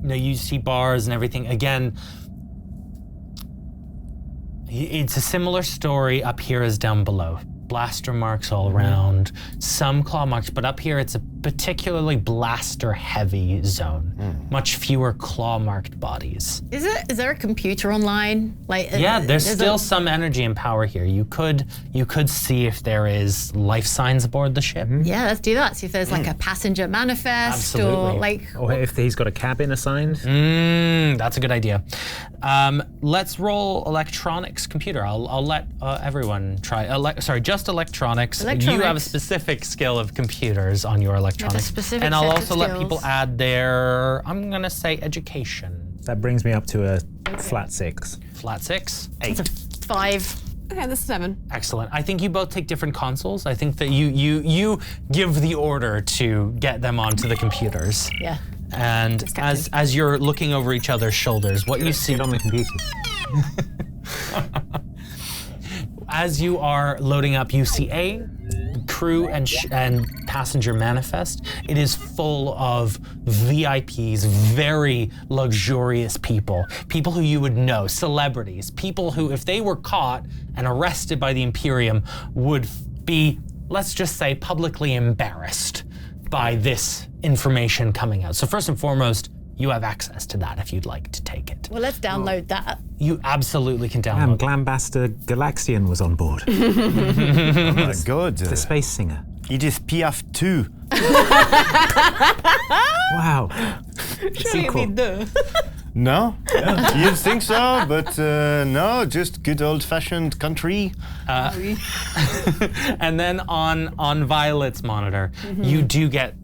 No, you see bars and everything. Again, it's a similar story up here as down below. Blaster marks all around, some claw marks, but up here it's a particularly blaster-heavy zone. Much fewer claw-marked bodies. Is there a computer online? Like Yeah, there's is still it- some energy and power here. You could see if there is life signs aboard the ship. Yeah, let's do that. See if there's like a passenger manifest or Absolutely. like. Or if he's got a cabin assigned. That's a good idea. Let's roll electronics computer. I'll let everyone try. Just electronics. You have a Electronics. specific skill of computers on your electronics. specific and I'll set of also let people skills. add their, I'm gonna say education. That brings me up to a flat 6. Flat 6. It's a 5. Okay, that's 7. Excellent. I think you both take different consoles. I think that you give the order to get them onto the computers. Yeah. And as you're looking over each other's shoulders, what you see Get on the computer. as you are loading up, you see crew and passenger manifest, it is full of VIPs, very luxurious people who you would know, celebrities, people who, if they were caught and arrested by the Imperium, would be, let's just say, publicly embarrassed by this information coming out. So first and foremost, you have access to that if you'd like to take it. Well, let's download that. You absolutely can download it. Glambaster Galaxian was on board. Oh my god. The space singer. It is Piaf 2. Wow. Sequel. No? You'd think so, but no, just good old-fashioned country. And then on Violet's monitor, you do get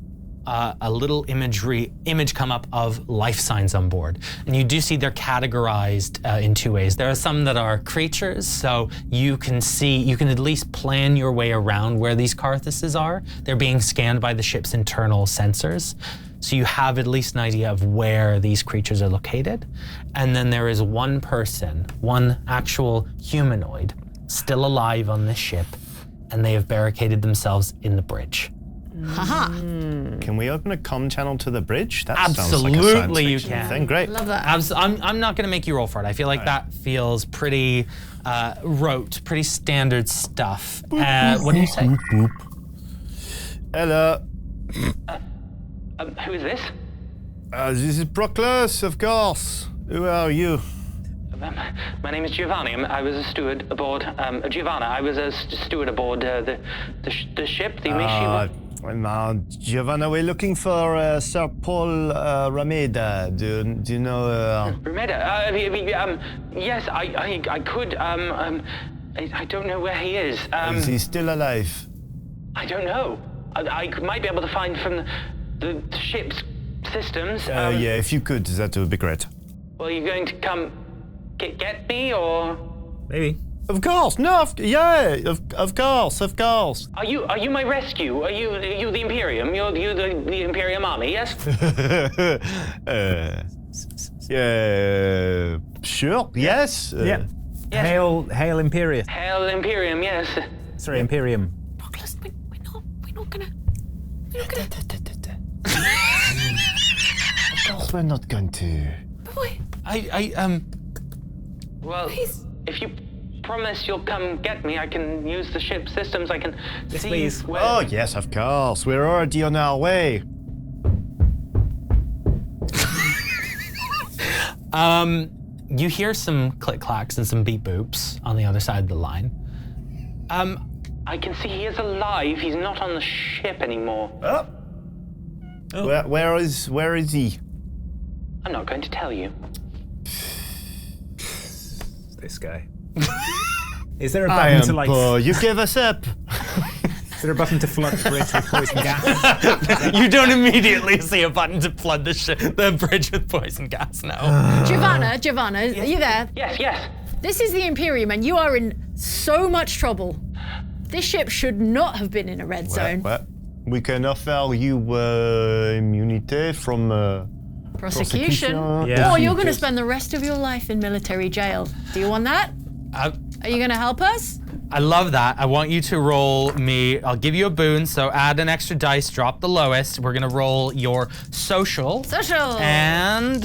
a little image come up of life signs on board. And you do see they're categorized in two ways. There are some that are creatures, so you can at least plan your way around where these Karthuses are. They're being scanned by the ship's internal sensors. So you have at least an idea of where these creatures are located. And then there is one person, one actual humanoid, still alive on this ship, and they have barricaded themselves in the bridge. Haha. Can we open a comm channel to the bridge? That Absolutely, sounds like a science you fiction can. thing. Great. Love that. I'm not going to make you roll for it. I feel like that feels pretty rote, pretty standard stuff. What do you say? Hello. Who is this? This is Proclus, of course. Who are you? My name is Giovanni. I was a steward aboard. Giovanna, I was a steward aboard the ship, the Mishiba. Giovanna, we're looking for Sir Paul Rameda. Do you know? Rameda? Yes, I could. I don't know where he is. Is he still alive? I don't know. I might be able to find from the ship's systems. Yeah, if you could, that would be great. Well, are you going to come get me, or? Maybe. Of course, no, of course. Are you my rescue? Are you the Imperium? You're the Imperium army, yes? Yeah, sure, yes. Yeah. Yes. Hail Imperius. Hail Imperium, yes. Sorry, Imperium. Proclus, we're not gonna. Of course we're not going to. But why? Well, if you promise you'll come get me, I can use the ship systems. I can see please. where. Oh, yes, of course. We're already on our way. You hear some click-clacks and some beep-boops on the other side of the line. I can see he is alive. He's not on the ship anymore. Oh. Where is he? I'm not going to tell you. This guy. Is there a button to like? Poor. You gave us up. Is there a button to flood the bridge with poison gas? You don't immediately see a button to flood the bridge with poison gas, no. Giovanna, are you there? Yes. This is the Imperium, and you are in so much trouble. This ship should not have been in a red zone. Well, we can offer you immunity from Prosecution. Yeah. Or you're going to spend the rest of your life in military jail. Do you want that? Are you going to help us? I love that. I want you to roll me. I'll give you a boon, so add an extra dice, drop the lowest. We're going to roll your social. Social. And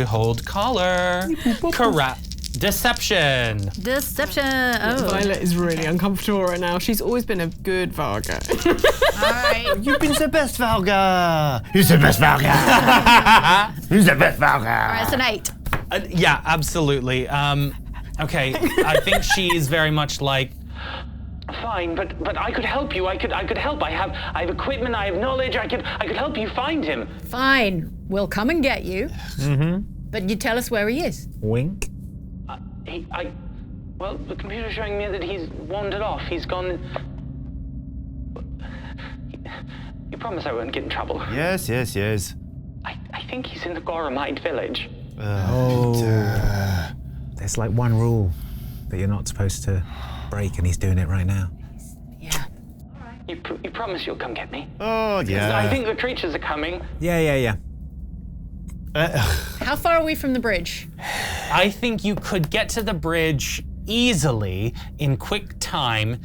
hold collar. Correct. Deception. Oh. Violet is really uncomfortable right now. She's always been a good Varga. All right. You've been the best Varga. Who's the best Varga? Who's the best Varga? All right, it's an 8. Yeah, absolutely. Okay, I think she's very much like, Fine, but I could help you. I could help. I have equipment. I have knowledge. I could help you find him. Fine. We'll come and get you. Mm-hmm. But you tell us where he is. Wink. Well, the computer's showing me that he's wandered off. He's gone. You promise I won't get in trouble? Yes. I think he's in the Gorumite village. There's like one rule that you're not supposed to break, and he's doing it right now. Yeah. You promise you'll come get me? Oh, yeah. I think the creatures are coming. Yeah. How far are we from the bridge? I think you could get to the bridge easily, in quick time,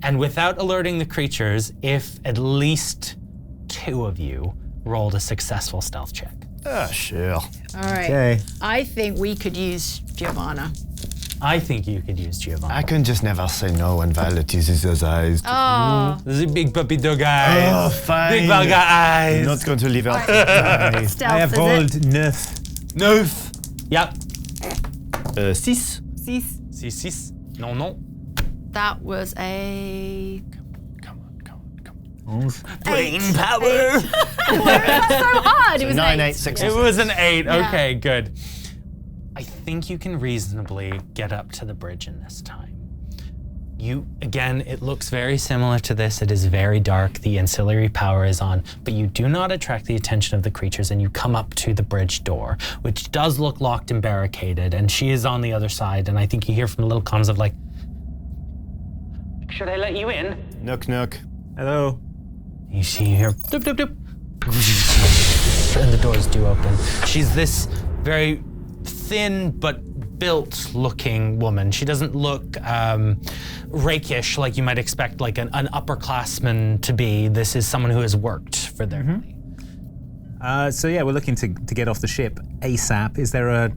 and without alerting the creatures, if at least 2 of you rolled a successful stealth check. Sure. All right. Okay. I think we could use Giovanna. I think you could use Giovanna. I can just never say no when Violet uses those eyes. Oh. The big puppy dog eyes. Oh, fine. Big bug eyes. I'm not going to leave out the eye. Stealth, I have is it? rolled 9. Neuf. Yep. 6. Cease. Six. Non. That was a... Come on. Brain power. Why was that so hard? It was 9, 8. 8, 6. It was an 8. Yeah. Okay, good. I think you can reasonably get up to the bridge in this time. Again, it looks very similar to this. It is very dark. The ancillary power is on, but you do not attract the attention of the creatures, and you come up to the bridge door, which does look locked and barricaded, and she is on the other side, and I think you hear from little comms of like, Should I let you in? Knock, knock. Hello. you see her, doop, doop, doop, and the doors do open. She's this very thin but built-looking woman. She doesn't look rakish like you might expect like an upperclassman to be. This is someone who has worked for their money. So yeah, we're looking to get off the ship ASAP. Is there a,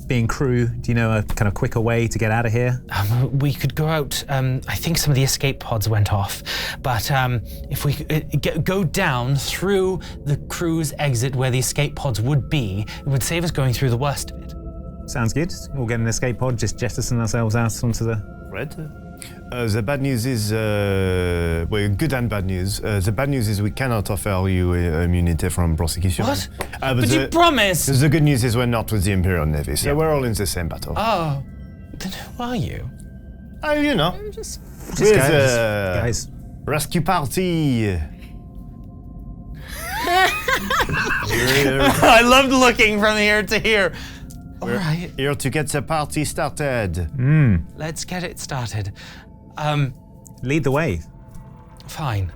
being crew, do you know a kind of quicker way to get out of here? We could go out. I think some of the escape pods went off, but if we go down through the crew's exit where the escape pods would be, it would save us going through the worst of it. Sounds good. We'll get an escape pod, just jettison ourselves out onto the... Red? The bad news is, well, good and bad news. The bad news is we cannot offer you immunity from prosecution. What? But you promised! The good news is we're not with the Imperial Navy, so we're all in the same battle. Oh, then who are you? Oh, you know, Just with guys. rescue party. I loved looking from here to here. All right, Here to get the party started. let's get it started. Lead the way. Fine,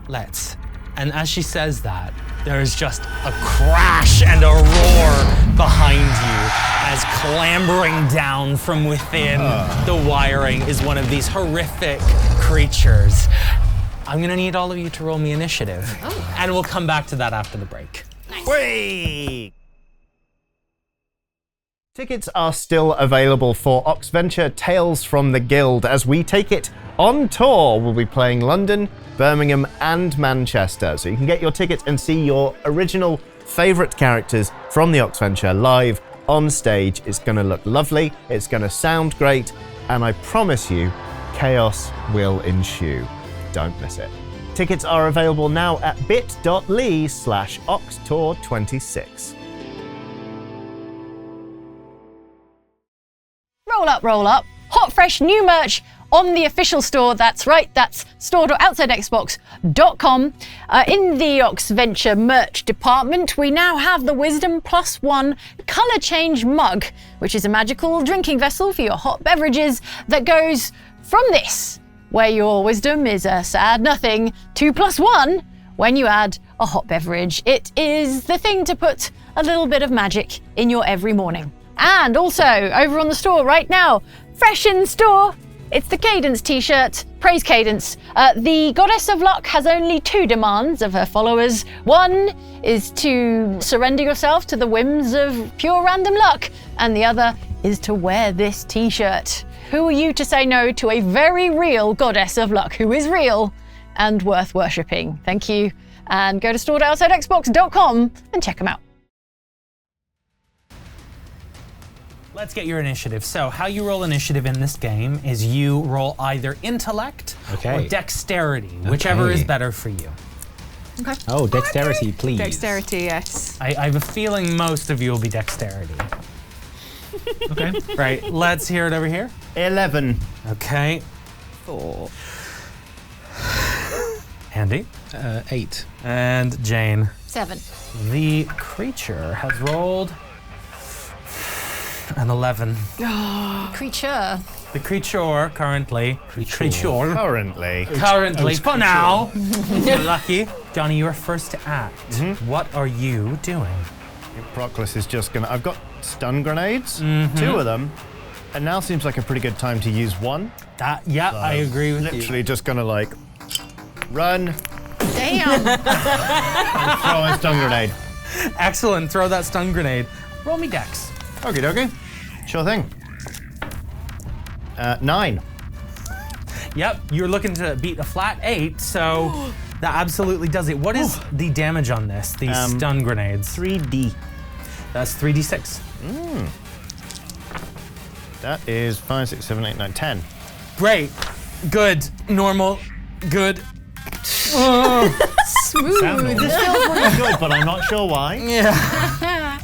let's. And as she says that, there is just a crash and a roar behind you as clambering down from within the wiring is one of these horrific creatures. I'm gonna need all of you to roll me initiative. And we'll come back to that after the break. Whee! Tickets are still available for Oxventure Tales from the Guild as we take it on tour. We'll be playing London, Birmingham, and Manchester. So you can get your ticket and see your original favourite characters from the Oxventure live on stage. It's going to look lovely, it's going to sound great, and I promise you, chaos will ensue. Don't miss it. Tickets are available now at bit.ly/Oxtour26. Roll up, roll up. Hot, fresh, new merch on the official store. That's right, that's store.outsidexbox.com. In the Oxventure merch department, we now have the Wisdom +1 colour change mug, which is a magical drinking vessel for your hot beverages that goes from this, where your wisdom is a sad nothing, to +1 when you add a hot beverage. It is the thing to put a little bit of magic in your every morning. And also, over on the store right now, fresh in store, it's the Cadence t-shirt. Praise Cadence. The Goddess of Luck has only 2 demands of her followers. One is to surrender yourself to the whims of pure random luck, and the other is to wear this t-shirt. Who are you to say no to a very real Goddess of Luck who is real and worth worshipping? Thank you. And go to store.outsidexbox.com and check them out. Let's get your initiative. So how you roll initiative in this game is you roll either intellect or dexterity, whichever is better for you. Okay. Oh, dexterity, please. Dexterity, yes. I have a feeling most of you will be dexterity. Okay. Right, let's hear it over here. 11. Okay. 4. Andy. 8. And Jane. 7. The creature has rolled an 11. Creature. The creature currently. Currently, for now. You're lucky. Johnny, you're first to act. What are you doing? Proclus is just gonna. I've got stun grenades, 2 of them. And now seems like a pretty good time to use one. I agree with you. Literally just gonna like run, Damn. throw a stun grenade. Excellent. Throw that stun grenade. Roll me dex. Okie dokie. Sure thing. 9. Yep, you're looking to beat a flat 8, so that absolutely does it. What is the damage on this, these stun grenades? 3D. That's 3d6. That is 5, 6, 7, 8, 9, 10. Great, good, normal, good. Smooth. This feels pretty good, but I'm not sure why.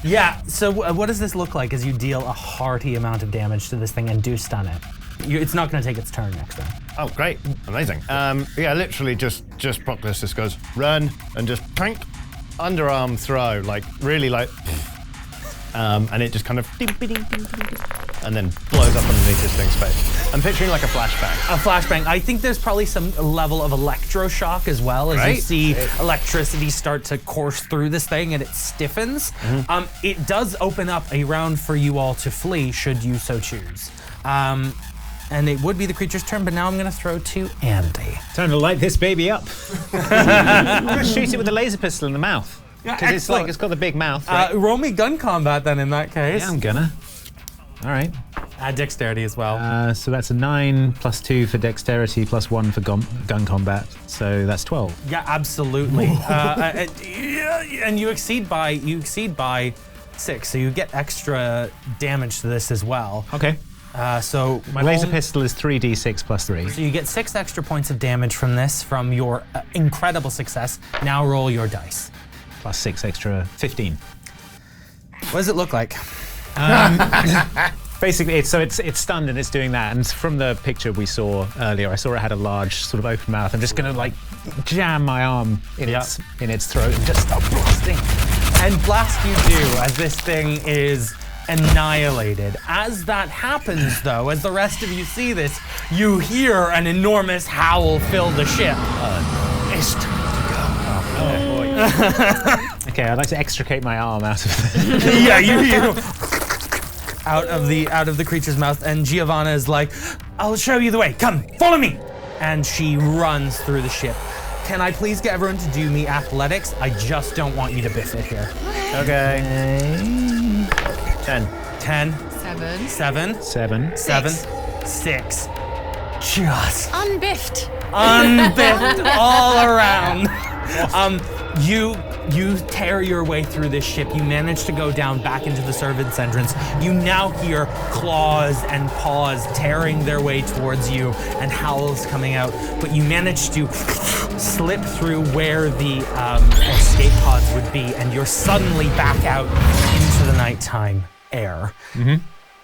Yeah, so what does this look like as you deal a hearty amount of damage to this thing and do stun it? It's not going to take its turn next round. Oh, great. Amazing. Yeah, literally just Proclus just goes, run, and just prank, underarm throw, like, really like, and it just kind of, and then blows up underneath this thing's face. I'm picturing like a flashbang. A flashbang. I think there's probably some level of electroshock as well as you see electricity start to course through this thing and it stiffens. It does open up a round for you all to flee should you so choose. And it would be the creature's turn, but now I'm going to throw to Andy. Time to light this baby up. I'm going to shoot it with a laser pistol in the mouth. Because it's like, it's got the big mouth, right? Roll me gun combat then in that case. Yeah, I'm gonna. All right. Add dexterity as well. So that's a 9 plus 2 for dexterity plus 1 for gun combat. So that's 12. Yeah, absolutely. And you exceed by 6, so you get extra damage to this as well. Okay. So my laser pistol is 3d6 plus 3. So you get 6 extra points of damage from this from your incredible success. Now roll your dice. Plus 6 extra, 15. What does it look like? Basically, it's stunned and it's doing that. And from the picture we saw earlier, I saw it had a large sort of open mouth. I'm just going to like jam my arm in its throat and just start blasting. And blast you do as this thing is annihilated. As that happens, though, as the rest of you see this, you hear an enormous howl fill the ship. It's time to go. Oh boy. Okay, I'd like to extricate my arm out of it. Yeah, you out of the creature's mouth, and Giovanna is like, "I'll show you the way. Come, follow me." And she runs through the ship. Can I please get everyone to do me athletics? I just don't want you to biff it here. Okay. 10. 10. 7. 7. 7. 7. 6. Just Unbiffed. unbiffed all around. You tear your way through this ship. You manage to go down back into the servants' entrance. You now hear claws and paws tearing their way towards you and howls coming out. But you manage to slip through where the escape pods would be, and you're suddenly back out into the nighttime air.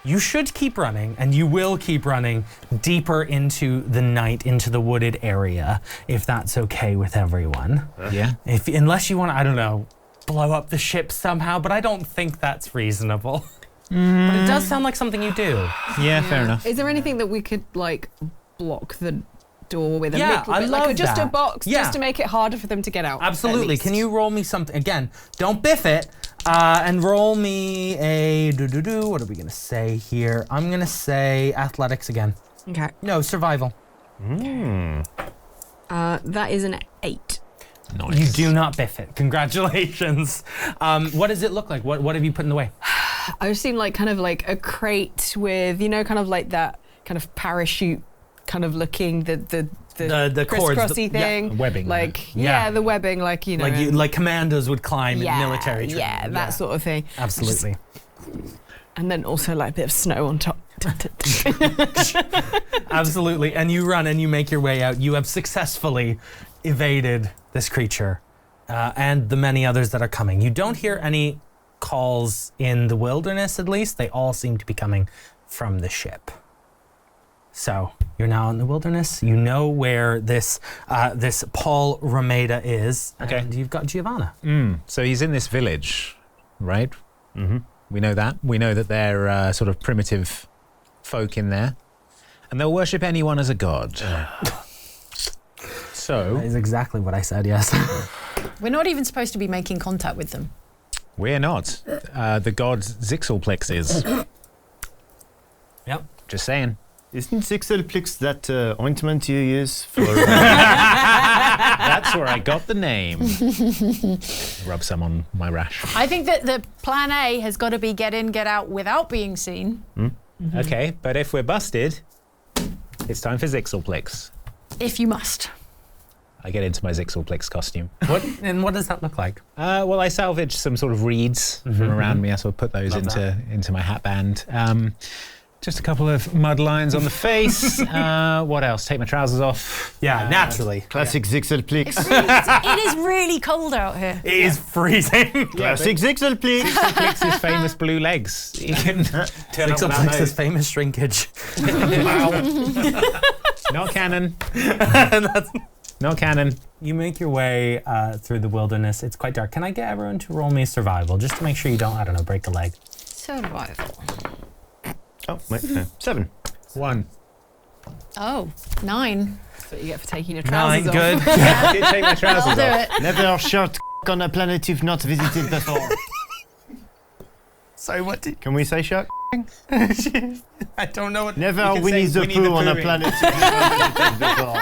You should keep running, and you will keep running deeper into the night, into the wooded area, if that's okay with everyone. Yeah. Unless you want to, I don't know, blow up the ship somehow, but I don't think that's reasonable. But it does sound like something you do. Yeah, fair enough. Is there anything that we could like block the door with a Yeah, little I bit, love like just a that. box, Yeah. just to make it harder for them to get out? at Absolutely. least? Can you roll me something? Again, don't biff it. And roll me a what are we gonna say here? I'm gonna say athletics again. Okay. No, survival. That is an 8. Nice. You do not biff it. Congratulations. What does it look like? What have you put in the way? I've seen like kind of like a crate with, you know, kind of like that kind of parachute kind of looking the cords, crisscrossy thing. webbing, Like right? Yeah. the webbing, like, you know. Like commandos would climb in military training. Yeah, that sort of thing. Absolutely. And then also like a bit of snow on top. Absolutely. And you run and you make your way out. You have successfully evaded this creature and the many others that are coming. You don't hear any calls in the wilderness, at least. They all seem to be coming from the ship. So you're now in the wilderness. You know where this Paul Romeda is. Okay. And you've got Giovanna. So he's in this village, right? Mm-hmm. We know that. We know that they're sort of primitive folk in there. And they'll worship anyone as a god. So That is exactly what I said, yes. We're not even supposed to be making contact with them. we're not. The god Zixelplex is. Yep. Just saying. Isn't Zixelplix that ointment you use for... That's where I got the name. Rub some on my rash. I think that the plan A has got to be get in, get out without being seen. Okay, but if we're busted, it's time for Zixelplix. If you must. I get into my Zixelplix costume. What does that look like? Well, I salvage some sort of reeds from around me. I sort of put those into my hatband. Just a couple of mud lines on the face. What else? Take my trousers off. Yeah, naturally. Classic Zixelplix. It is really cold out here. It is freezing. Classic Zixelplix. Zixelplix's famous blue legs. You can turn up without Zixelplix's those. famous shrinkage. Not canon. Not canon. You make your way through the wilderness. It's quite dark. Can I get everyone to roll me survival, just to make sure you don't, I don't know, break a leg? Survival. Oh, wait, no. 7. 1. Oh, 9. That's what you get for taking your trousers off. Good. I did take my trousers I'll do off. it. Never shot on a planet you've not visited before. Sorry, what did... Can we say shark? I don't know what... Never can Winnie say the Winnie the Pooh on a Pooh. planet you've not visited before.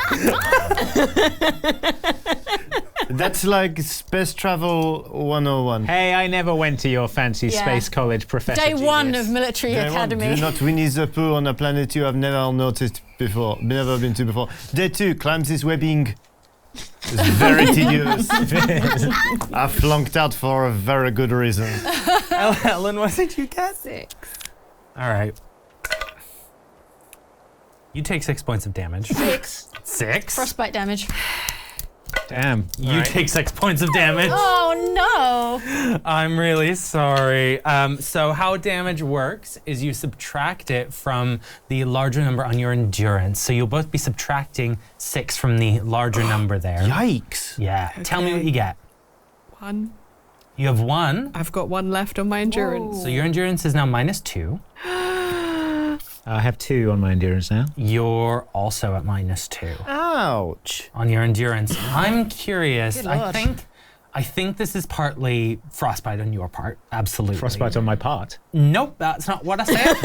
That's like Space Travel 101. Hey, I never went to your fancy Yeah. space college, Professor Day 1 Genius. of military Day one, academy. do not Winnie the Pooh on a planet you have never noticed before, never been to before. Day 2, climb this webbing. It's very tedious. I flunked out for a very good reason. Ellen, what did you get? 6. All right. You take 6 points of damage. 6. 6? Frostbite damage. Damn. You take 6 points of damage. Oh no! I'm really sorry. So how damage works is you subtract it from the larger number on your endurance. So you'll both be subtracting 6 from the larger number there. Yikes. Yeah. Tell me what you get. 1. You have 1. I've got 1 left on my endurance. So your endurance is now -2. I have 2 on my endurance now. You're also at -2 Ouch. on your endurance. I'm curious. Good I lord. think this is partly frostbite on your part. Absolutely. Frostbite on my part. Nope, that's not what I said.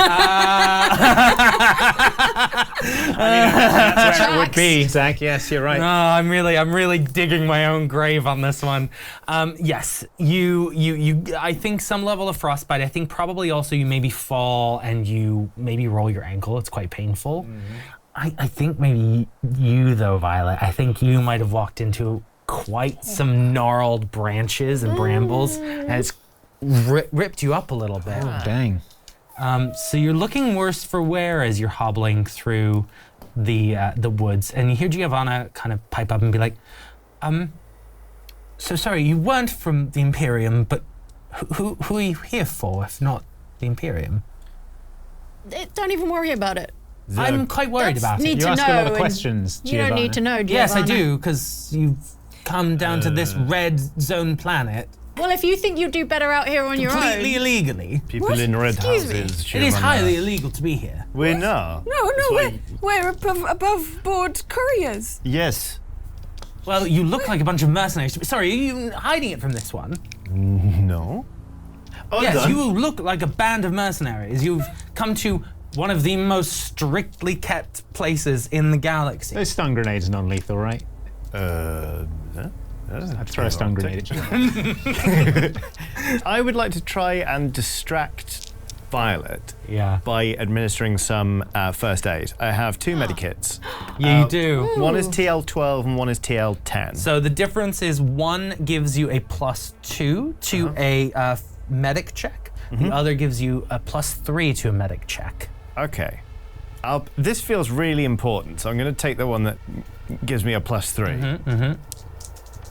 That's where it would be, Zach. Yes, you're right. No, I'm really digging my own grave on this one. Yes, you. I think some level of frostbite. I think probably also you maybe fall and you maybe roll your ankle. It's quite painful. I think maybe you though, Violet. I think you might have walked into quite some gnarled branches and brambles, and it's ripped you up a little bit. Oh, dang. So you're looking worse for wear as you're hobbling through the woods, and you hear Giovanna kind of pipe up and be like, so sorry, you weren't from the Imperium, but who are you here for, if not the Imperium? Don't even worry about it. I'm quite worried about need it. You to ask a lot know, of and questions, You don't need to know, Giovanna. Yes, I do, because you've come down to this red zone planet Well, if you think you'd do better out here on your completely own. illegally. People in red Excuse me. houses. It is Giovanna. highly illegal to be here. We know. No, we're above board couriers. Yes. Well, you look like a bunch of mercenaries. Sorry, are you hiding it from this one? No. Yes, you look like a band of mercenaries. You've come to one of the most strictly kept places in the galaxy. Those stun grenades non-lethal, right? I'd throw a stun grenade at you. I would like to try and distract Violet Yeah. by administering some first aid. I have 2 medikits. You do. One is TL12 and one is TL10. So the difference is one gives you a +2 to a medic check. The other gives you a +3 to a medic check. Okay. This feels really important, so I'm going to take the one that gives me a +3.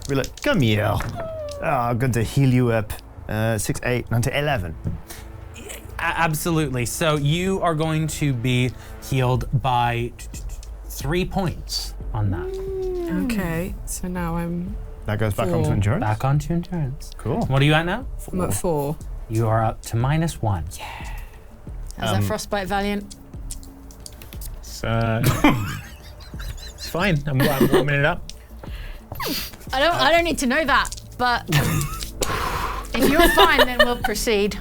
Be like, come here. I'm going to heal you up. 6, 8, 9 to 11. Absolutely. So you are going to be healed by 3 points on that. Okay, so now I'm That goes back 4. onto endurance. Back onto endurance. Cool. What are you at now? at 4. You are up to -1. How's that frostbite valiant? So, it's fine. I'm warming it up. I don't need to know that, but if you're fine, then we'll proceed.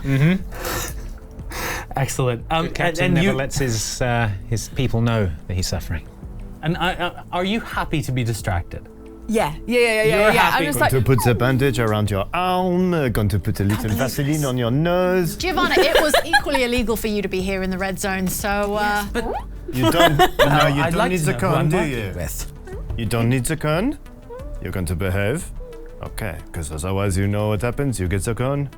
Excellent. Captain never lets his people know that he's suffering. And are you happy to be distracted? Yeah. You're happy. I'm just Going like, to put the bandage around your arm, going to put a little Vaseline on your nose. Giovanna, it was equally illegal for you to be here in the red zone, so You don't, no, you I'd don't like need to the know who gun, I'm do working you? with. You don't need the gun? You're going to behave? Okay, because otherwise you know what happens. You get the gun.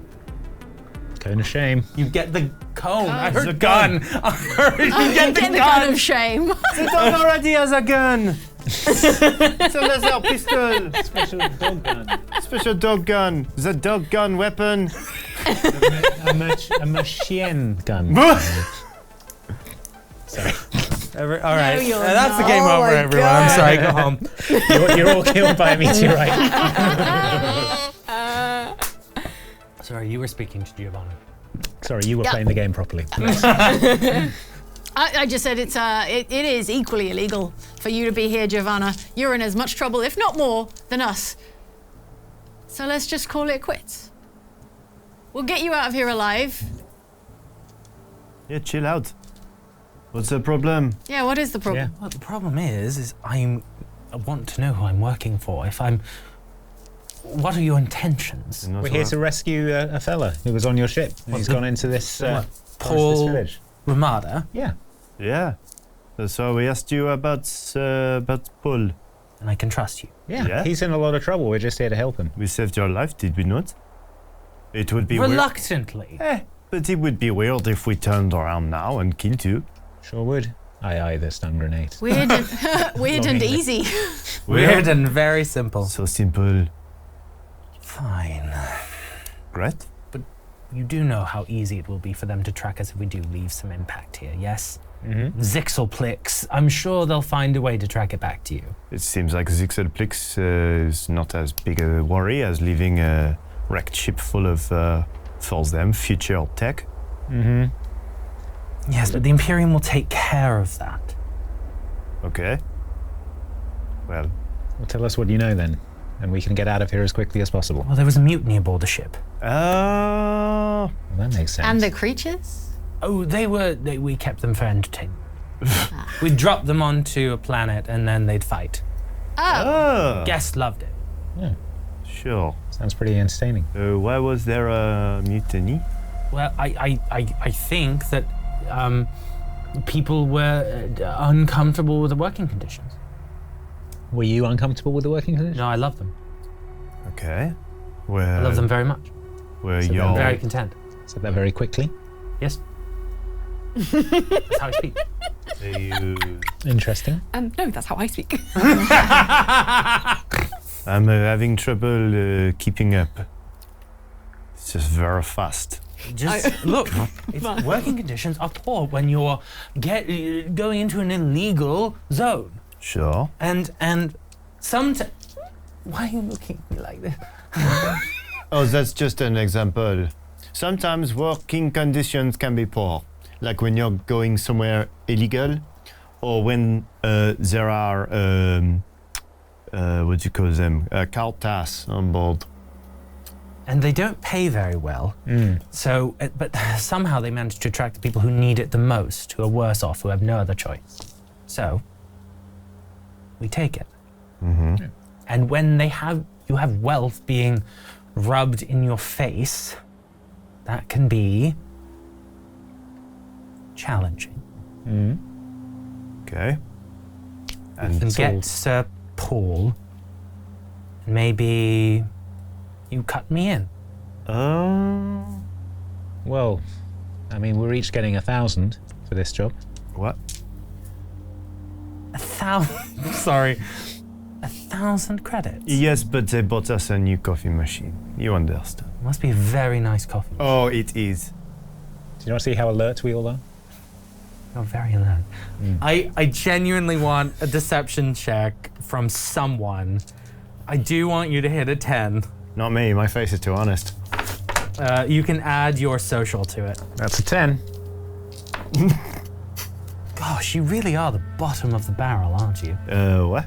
Cone of shame. You get the cone. I The heard gun. gun. I heard you get the the gun gun. of shame. The dog already has a gun! It's a laser pistol! Special dog gun. Special dog gun! The dog gun weapon! A machine gun. Sorry. All right. you're That's the not. game Oh over, my everyone. I'm God. sorry. Go home. You're all killed by a meteorite. Sorry, you were speaking to Giovanna. Sorry, you were Yeah. playing the game properly. I just said it is equally illegal for you to be here, Giovanna. You're in as much trouble, if not more, than us. So let's just call it quits. We'll get you out of here alive. Yeah, chill out. What's the problem? Yeah, what is the problem? Well, the problem is I want to know who I'm working for. What are your intentions? Not We're here what- to rescue a fella who was on your ship. And he's gone into this Paul village. Ramada, Yeah. Yeah. So we asked you about Paul. and I can trust you. Yeah. He's in a lot of trouble. We're just here to help him. We saved your life, did we not? It would be Reluctantly. weird. But it would be weird if we turned around now and killed you. Sure would. Aye, the stun grenade. Weird and, weird and easy. Weird and very simple. So simple. Fine. Great. You do know how easy it will be for them to track us if we do leave some impact here, yes? Mm-hmm. Zixelplix, I'm sure they'll find a way to track it back to you. It seems like Zixelplix is not as big a worry as leaving a wrecked ship full of, for them, future tech. Mm-hmm. Yes, but the Imperium will take care of that. Okay. Well, Tell us what you know then, and we can get out of here as quickly as possible. Well, there was a mutiny aboard the ship. Well, that makes sense. And the creatures? Oh, we kept them for entertainment. We dropped them onto a planet and then they'd fight. Oh. Guests loved it. Sure. Sounds pretty entertaining. Why was there a mutiny? Well, I think that people were uncomfortable with the working conditions. Were you uncomfortable with the working conditions? No, I love them. Okay. I Where love them very much. Where So I'm your very content. Said that very quickly. Yes. That's how I speak. Interesting. no, that's how I speak. I'm having trouble keeping up. It's just very fast. Just look, working conditions are poor when you're going into an illegal zone. Sure. And why are you looking at me like this? Oh, that's just an example. Sometimes working conditions can be poor, like when you're going somewhere illegal, or when there are what do you call them, cartas on board. And they don't pay very well. So, but somehow they manage to attract the people who need it the most, who are worse off, who have no other choice. So, we take it. Mm-hmm. And when you have wealth being rubbed in your face, that can be challenging. Okay. And And get Sir Paul, and maybe you cut me in. Well, I mean, we're each getting 1,000 for this job. what? 1,000. Sorry. 1,000 credits. Yes, but they bought us a new coffee machine. You understand? Must be a very nice coffee. Oh, it is. Do you not see how alert we all are? You're very alert. I genuinely want a deception check from someone. I do want you to hit a 10. Not me. My face is too honest. You can add your social to it. That's a 10. Gosh, you really are the bottom of the barrel, aren't you? What?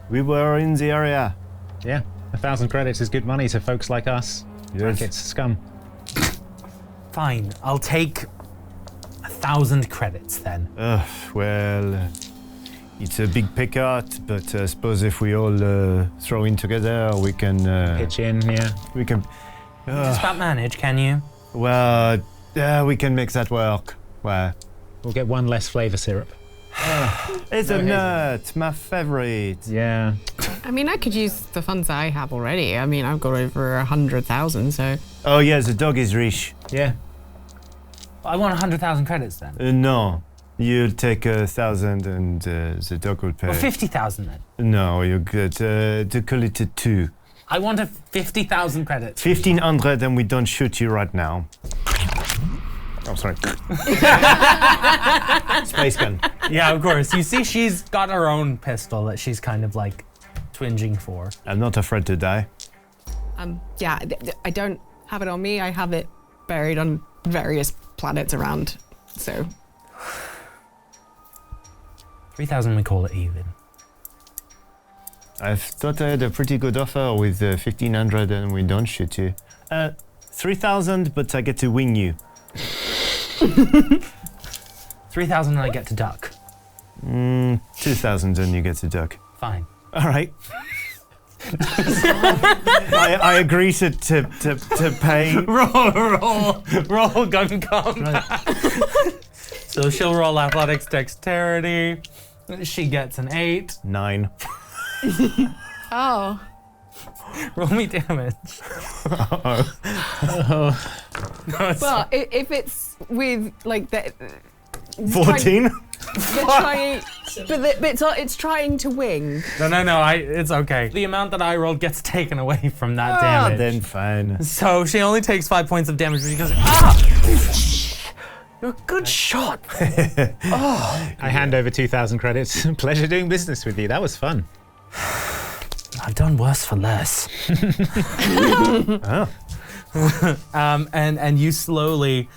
We were in the area. Yeah, 1,000 credits is good money to folks like us. Yes. Brackets, scum. Fine, I'll take 1,000 credits then. Well, it's a big pay cut, but I suppose if we all throw in together, we can... Pitch in, yeah. We can... Just about manage, can you? Well, we can make that work. Well, We'll get one less flavor syrup. it's a nut, my favorite. Yeah. I mean, I could use the funds I have already. I mean, I've got over 100,000, so. Oh yeah, the dog is rich. Yeah. I want 100,000 credits then. No, you'll take 1,000 and the dog will pay. Or 50,000 then. No, you get to call it a 2. I want a 50,000 credits. 1,500 and we don't shoot you right now. Oh, sorry. Space gun. Yeah, of course. You see, she's got her own pistol that she's kind of like twinging for. I'm not afraid to die. Yeah, I don't have it on me. I have it buried on various planets around, so. 3,000, we call it even. I thought I had a pretty good offer with 1,500 and we don't shoot you. 3,000, but I get to wing you. 3,000 and I get to duck. 2,000 and you get to duck. Fine. All right. I agree to pay. Roll gun combat. So she'll roll athletics dexterity. She gets an 8. 9. Oh. Roll me damage. Well, if it's with like the 14? they're trying, but it's trying to wing. No, it's okay. The amount that I rolled gets taken away from that Ah, damage. then fine. So she only takes 5 points of damage, but she goes, ah! You're a good shot. I hand over 2,000 credits. Pleasure doing business with you. That was fun. I've done worse for less. And you slowly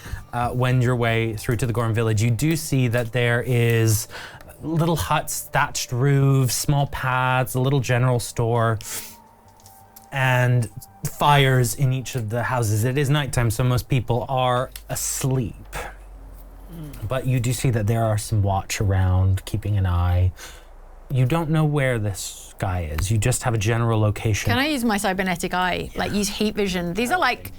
wend your way through to the Gorum village. You do see that there is little huts, thatched roofs, small paths, a little general store, and fires in each of the houses. It is nighttime, so most people are asleep. But you do see that there are some watch around, keeping an eye. You don't know where this guy is. You just have a general location. Can I use my cybernetic eye? Like use heat vision? These are like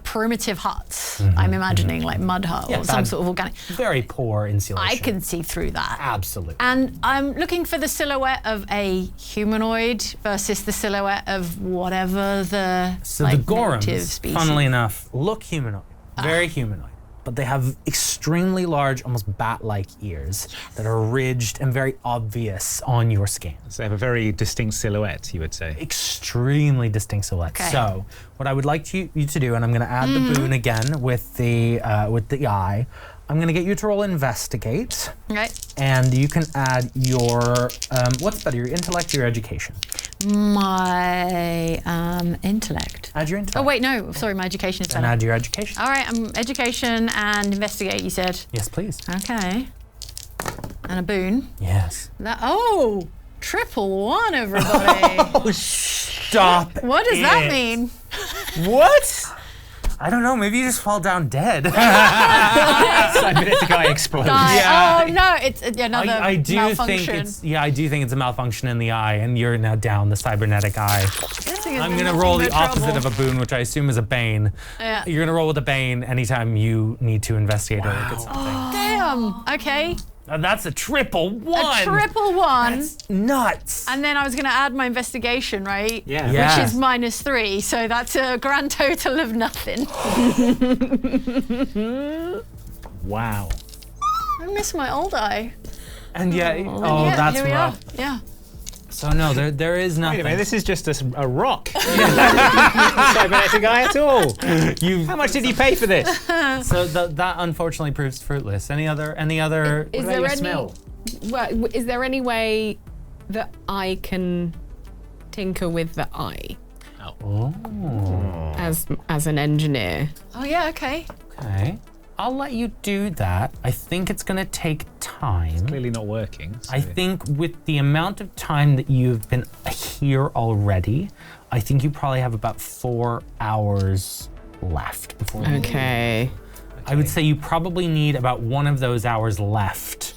primitive huts, I'm imagining, like mud hut or some sort of organic. Very poor insulation. I can see through that. Absolutely. And I'm looking for the silhouette of a humanoid versus the silhouette of whatever the So like, the Gorums, native species. funnily enough, look humanoid, very humanoid, but they have extremely large, almost bat-like ears that are ridged and very obvious on your scan. So they have a very distinct silhouette, you would say. Extremely distinct silhouette. Okay. So what I would like you to do, and I'm going to add the boon again with the eye, I'm going to get you to roll investigate, Okay. and you can add your what's better, your intellect or your education? My intellect. Add your intellect. Oh wait, no, sorry, my education is And better. add your education. All right, education and investigate, you said. Yes, please. Okay. And a boon. Yes. Triple one, everybody. Oh, stop. What does that mean? What? I don't know. Maybe you just fall down dead. Cybernetic eye explodes. Oh no, it's another I do malfunction. think it's I do think it's a malfunction in the eye, and you're now down the cybernetic eye. I'm gonna roll the opposite of a boon, which I assume is a bane. Yeah. You're gonna roll with a bane anytime you need to investigate or look at something. Damn. Okay. And that's a triple one. A triple one. That's nuts. And then I was going to add my investigation, right? Yeah. Yeah. Which is -3, so that's a grand total of nothing. Wow. I miss my old eye. And yeah, Yeah, that's here we rough. are. Yeah. So no, there is nothing. Wait a minute, this is just a rock. Cybernetic eye at all. How much did you pay for this? So that unfortunately proves fruitless. Any other? Is What there about your any? smell? Well, is there any way that I can tinker with the eye as an engineer? Oh yeah. Okay. Okay. I'll let you do that. I think it's going to take time. Clearly not working. So. I think with the amount of time that you've been here already, I think you probably have about 4 hours left before you Okay. I would say you probably need about one of those hours left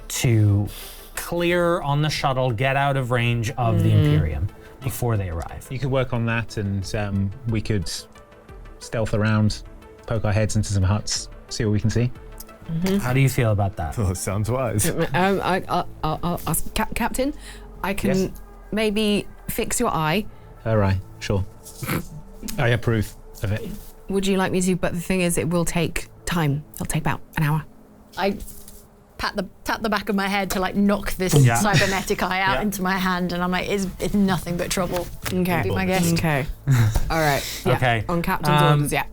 to clear on the shuttle, get out of range of the Imperium before they arrive. You could work on that, and we could stealth around, poke our heads into some huts, see what we can see. How do you feel about that? Oh, sounds wise. I'll ask Captain. I can maybe fix your eye. All right, sure. I approve of it. Would you like me to? But the thing is, it will take time. It'll take about an hour. I tap the back of my head to like knock this Yeah. cybernetic eye out into my hand, and I'm like, it's nothing but trouble. Okay. Be my guest. Okay. All right. Yeah. Okay. On Captain's orders, yeah.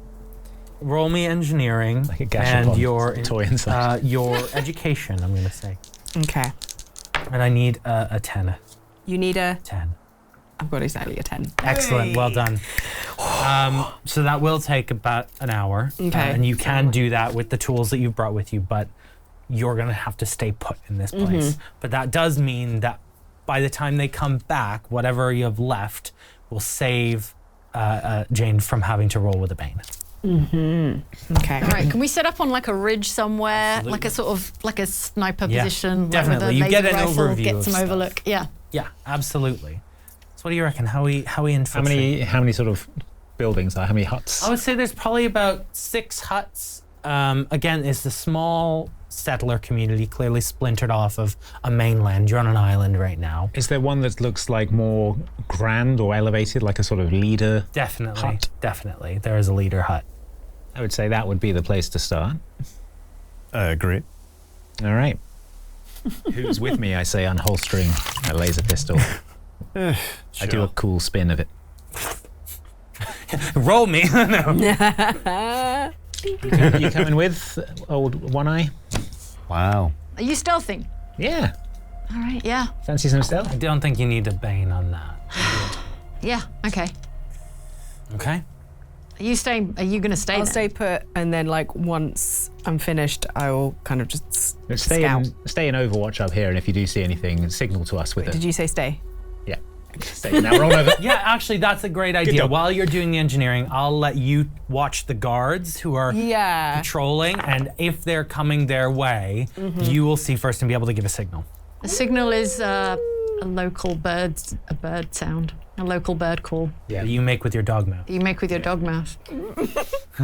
Roll me engineering Like a and gashapon your toy inside. your education, I'm going to say. Okay. And I need a 10. You need a... 10. I've got exactly a 10. Excellent, well done. So that will take about an hour. Okay. And you can do that with the tools that you've brought with you, but you're going to have to stay put in this place. But that does mean that by the time they come back, whatever you have left will save Jane from having to roll with a bane. Okay. All right, can we set up on like a ridge somewhere, like a sort of like a sniper Yeah, position, like, definitely. with a You laser get an rifle, overview get of some stuff. overlook. Yeah. Yeah, absolutely. So what do you reckon? How we infiltrate? How many sort of buildings are? How many huts? I would say there's probably about 6 huts. Again, it's the small settler community, clearly splintered off of a mainland. You're on an island right now. Is there one that looks like more grand or elevated, like a sort of leader? Definitely, Hut. definitely. There is a leader hut. I would say that would be the place to start. I agree. All right. Who's with me? I say, unholstering a laser pistol. I do a cool spin of it. Roll me. No. You coming with, old One Eye? Wow. Are you stealthing? Yeah. All right. Yeah. Fancy some stealth? I don't think you need a bane on that. Yeah. Okay. Okay. Are you staying? Are you going to stay? I'll there? stay put, and then like once I'm finished, I will kind of just Stay scout. in Overwatch up here, and if you do see anything, signal to us with it. Did you say stay? Yeah. Stay. Now roll over. Yeah, actually, that's a great idea. job. While you're doing the engineering, I'll let you watch the guards who are Yeah. patrolling, and if they're coming their way, you will see first and be able to give a signal. The signal is a local bird sound, a local bird call Yeah. That you make with your dog mouth. that you make with your dog mouth.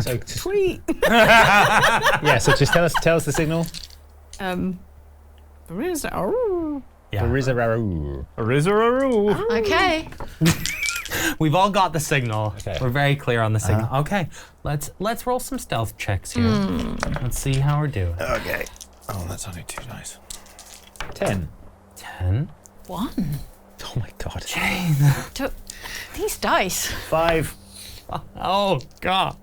So, Sweet. yeah. So just tell us the signal. Yeah. Rizararoo. Rizararoo. Okay. We've all got the signal. Okay. We're very clear on the signal. Okay, let's roll some stealth checks here. Let's see how we're doing. Okay. Oh, that's only 2 dice. 10. 10. 1. Oh my god. These dice. 5. Oh God.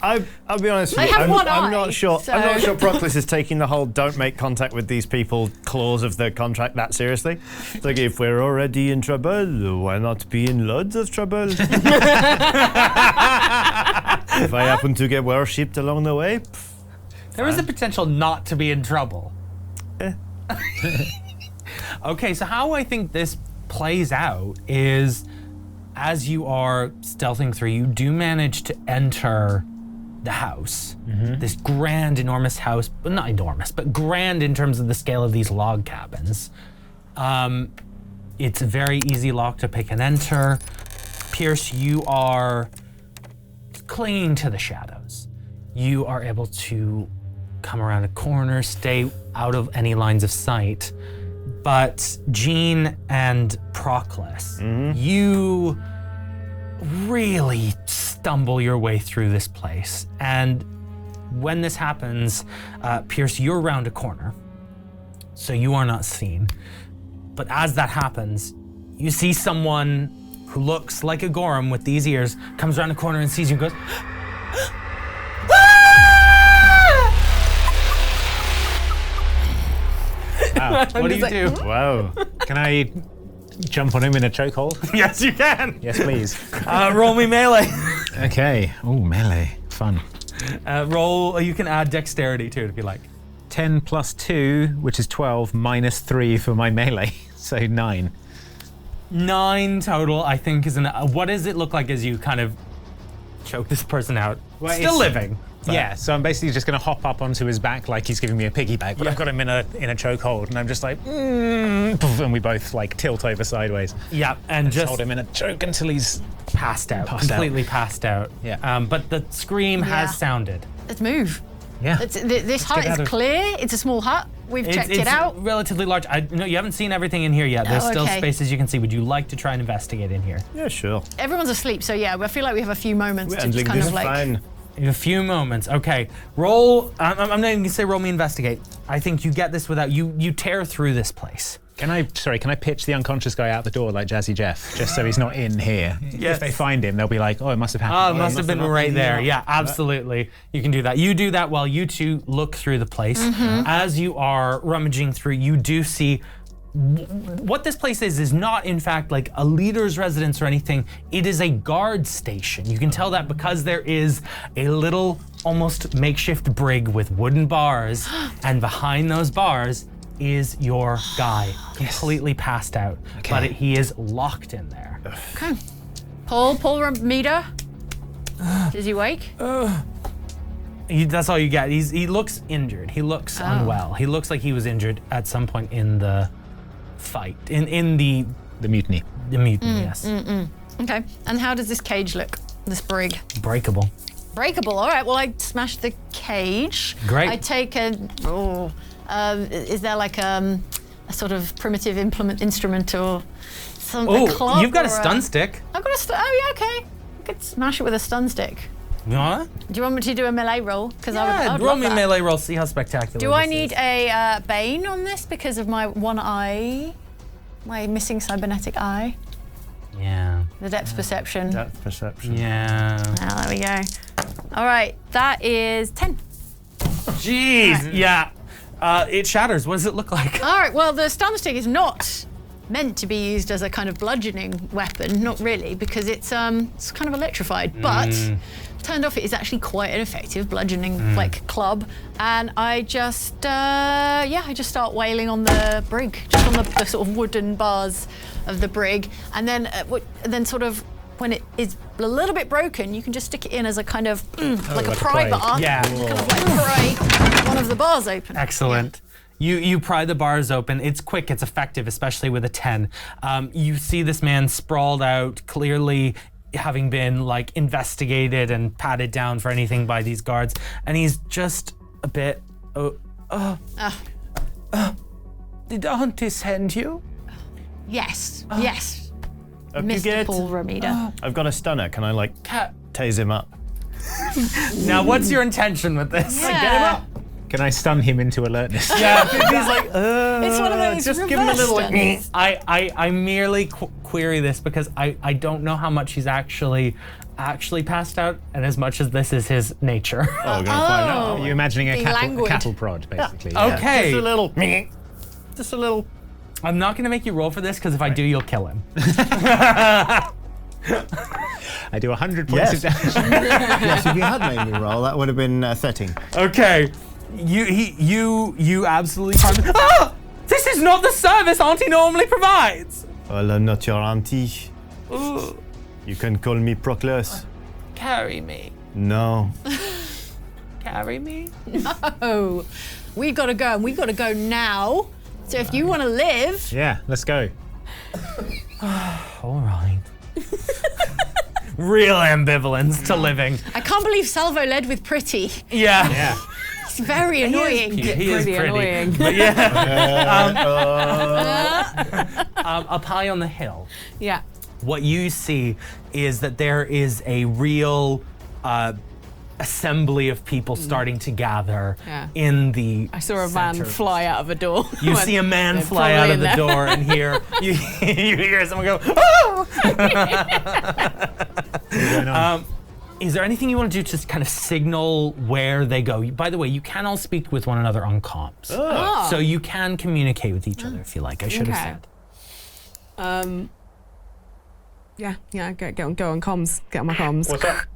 I'll be honest with I you. have one I'm eye, not sure. so- I'm not sure Proclus is taking the whole "don't make contact with these people" clause of the contract that seriously. It's like, if we're already in trouble, why not be in loads of trouble? If I happen to get worshipped along the way, There is a potential not to be in trouble. Okay, so how I think this plays out is, as you are stealthing through, you do manage to enter the house. This grand, enormous house, but not enormous, but grand in terms of the scale of these log cabins. It's a very easy lock to pick and enter. Pierce, you are clinging to the shadows. You are able to come around a corner, stay out of any lines of sight. But Jean and Proclus, you really stumble your way through this place. And when this happens, Pierce, you're around a corner, so you are not seen. But as that happens, you see someone who looks like a Gorum with these ears, comes around the corner and sees you and goes, Wow. what do you just do? wow. Can I jump on him in a chokehold? Yes, you can. Yes, please. Roll me melee. Okay. Oh, melee. Fun. Roll, you can add dexterity to it if you like. 10 plus 2, which is 12, minus 3 for my melee. So 9. 9 total, I think, is what does it look like as you kind of choke this person out? Well, Still it's- living. Yeah, so I'm basically just going to hop up onto his back like he's giving me a piggyback, but I've got him in a chokehold, and I'm just like, poof, and we both like tilt over sideways. Yeah, and just hold him in a choke until he's passed out, completely passed out. Yeah. But the scream has sounded. Let's move. Yeah. This hut is clear. It's a small hut. We've checked it out. It's relatively large. No, you haven't seen everything in here yet. There's still spaces you can see. Would you like to try and investigate in here? Yeah, sure. Everyone's asleep, so yeah, I feel like we have a few moments to just kind of like. Fine. A few moments. Okay. Roll. I'm not even gonna say roll me investigate. I think you get this without you tear through this place. Can I pitch the unconscious guy out the door like Jazzy Jeff, just so he's not in here? Yes. If they find him, they'll be like, oh, it must have happened. Oh, it must have been right there. Yeah, absolutely. You can do that. You do that while you two look through the place. As you are rummaging through, you do see what this place is not in fact like a leader's residence or anything. It is a guard station. You can tell that because there is a little almost makeshift brig with wooden bars, and behind those bars is your guy, completely passed out, but he is locked in there. Okay. Pull Ramita. Is he awake? That's all you get. He looks injured. He looks unwell. He looks like he was injured at some point in the fight, in the mutiny. The mutiny, yes. Okay. And how does this cage look? This brig? Breakable. Breakable. All right. Well, I smash the cage. Great. I take a. Is there like a sort of primitive instrument or something? Oh, you've got a stun stick. I've got a oh yeah, okay. I could smash it with a stun stick. Yeah. Do you want me to do a melee roll? Because I would roll love me a that. melee roll. See how spectacular. Do I need a bane on this because of my one eye, my missing cybernetic eye? Yeah. The depth perception. Depth perception. Yeah. Ah, there we go. All right, that is 10. Jeez. Yeah. It shatters. What does it look like? All right, well, the stun stick is not meant to be used as a kind of bludgeoning weapon, not really, because it's kind of electrified, but turned off it is actually quite an effective bludgeoning like club, and I just I just start wailing on the brig, just on the sort of wooden bars of the brig, and then sort of when it is a little bit broken, you can just stick it in as a kind of like a pry bar. Yeah. Kind of like pry one of the bars open. Excellent. You pry the bars open. It's quick, it's effective, especially with a 10. You see this man sprawled out, clearly having been like investigated and patted down for anything by these guards, and he's just a bit. Did Auntie send you? Yes. Yes. Mr. Paul Ramita. I've got a stunner. Can I like tase him up? Now, what's your intention with this? Yeah. Get him up. Can I stun him into alertness? Yeah. He's like, It's one of those just give him a little like. I merely query this because I don't know how much he's actually passed out, and as much as this is his nature. Oh, we're gonna find out. Are you imagining a Being cattle languid. prod, basically? Yeah, Okay. Just a little. Just a little. I'm not going to make you roll for this because if I do, you'll kill him. I do 100 points of damage. Yes, if you had made me roll, that would have been 13. Okay. You absolutely can't. Ah! This is not the service Auntie normally provides. Well, I'm not your auntie. You can call me Proclus. Carry me. No. Carry me. Oh, we've got to go, and we've got to go now. So if you want to live, Yeah, let's go. All right. Real ambivalence to living. I can't believe Salvo led with pretty. Yeah. Yeah. It's very annoying. He is Pretty pretty. annoying. But yeah. Up high on the hill, Yeah. what you see is that there is a real assembly of people starting to gather in the I saw a man center. fly out of a door. You see a man fly out of the door and hear you hear someone go, oh! Is there anything you want to do to kind of signal where they go? By the way, you can all speak with one another on comms. So you can communicate with each other if you like. I should have said. Yeah, go on comms. Get on my comms. What's up?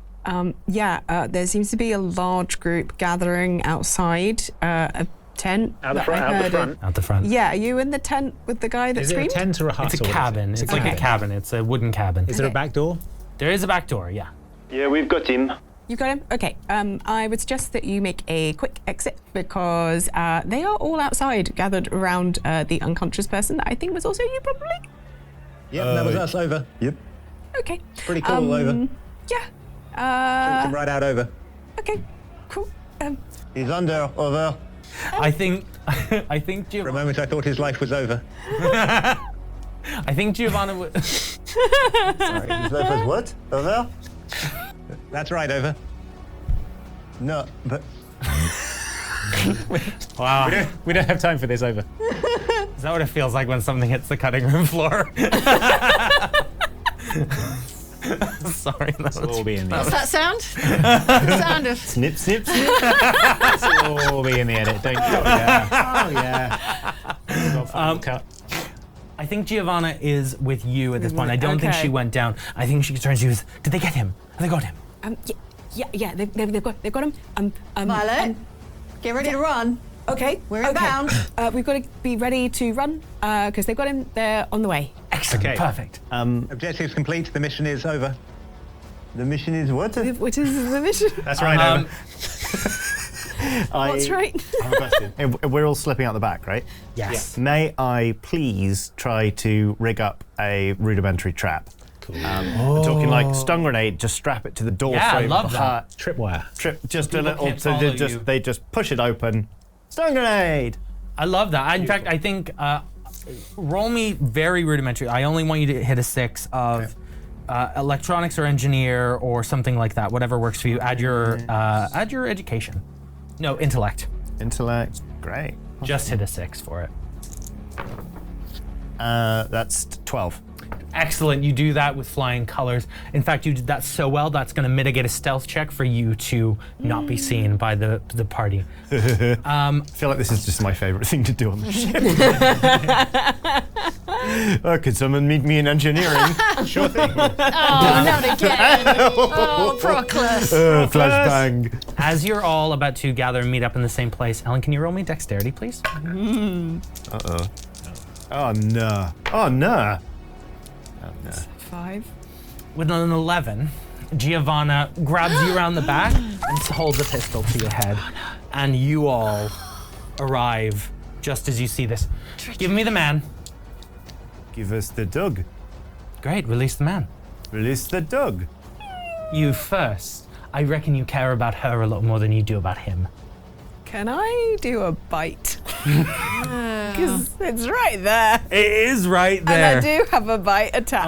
There seems to be a large group gathering outside a tent. Out the that front. I Out the heard front. it. Out the front. Yeah, are you in the tent with the guy that Is it a screamed? tent or a hut? It's a or what is it? cabin. It's like a cabin. It's a wooden cabin. Is there a back door? There is a back door, yeah. Yeah, we've got him. You got him? Okay. I would suggest that you make a quick exit because they are all outside, gathered around the unconscious person that I think was also you, probably. Yep, that was us. Over. Yep. Okay. Pretty cool. Over. Yeah. Right out. Over. Okay. Cool. He's under. Over. I think For a moment, I thought his life was over. I think Giovanna would. Sorry, his life was what? Over. That's right. Over. No, but Wow. We don't have time for this. Over. Is that what it feels like when something hits the cutting room floor? Sorry, that We'll all be in the What's edit. that sound? The sound of. Snip, snip, snip. We'll all be in the edit. Don't you? Oh, yeah. Cut. I think Giovanna is with you at this point. I don't think Okay. she went down. I think she turns to you. Did they get him? Have they got him? Yeah. They've got him. Violet, get ready to run. Okay. We're inbound. We've got to be ready to run because they've got him. They're on the way. Excellent. Okay. Perfect. objectives complete. The mission is over. The mission is what? Which is the mission? That's right. Over. What's right? I have a question. We're all slipping out the back, right? Yes. May I please try to rig up a rudimentary trap? Cool. We're talking like stun grenade, just strap it to the door Yeah, I frame love of the that. hut. Tripwire. Just a People little, can't so follow you. they just push it open. Stun grenade! I love that. In fact, I think roll me very rudimentary. I only want you to hit a 6 of electronics or engineer or something like that. Whatever works for you. Add your education. No, intellect. Intellect, great. Just hit a 6 for it. That's 12. Excellent. You do that with flying colors. In fact, you did that so well, that's going to mitigate a stealth check for you to not be seen by the party. I feel like this is just my favorite thing to do on the ship. Could someone meet me in engineering? Sure thing. Oh, not again. Oh, Proclus. Flashbang. As you're all about to gather and meet up in the same place, Ellen, can you roll me dexterity, please? Uh-oh. Oh, no. Oh, no. 5. With an 11, Giovanna grabs you around the back and holds a pistol to your head. And you all arrive just as you see this. Give me the man. Give us the dog. Great, release the man. Release the dog. You first. I reckon you care about her a lot more than you do about him. Can I do a bite? Because it's right there. It is right there. And I do have a bite attack.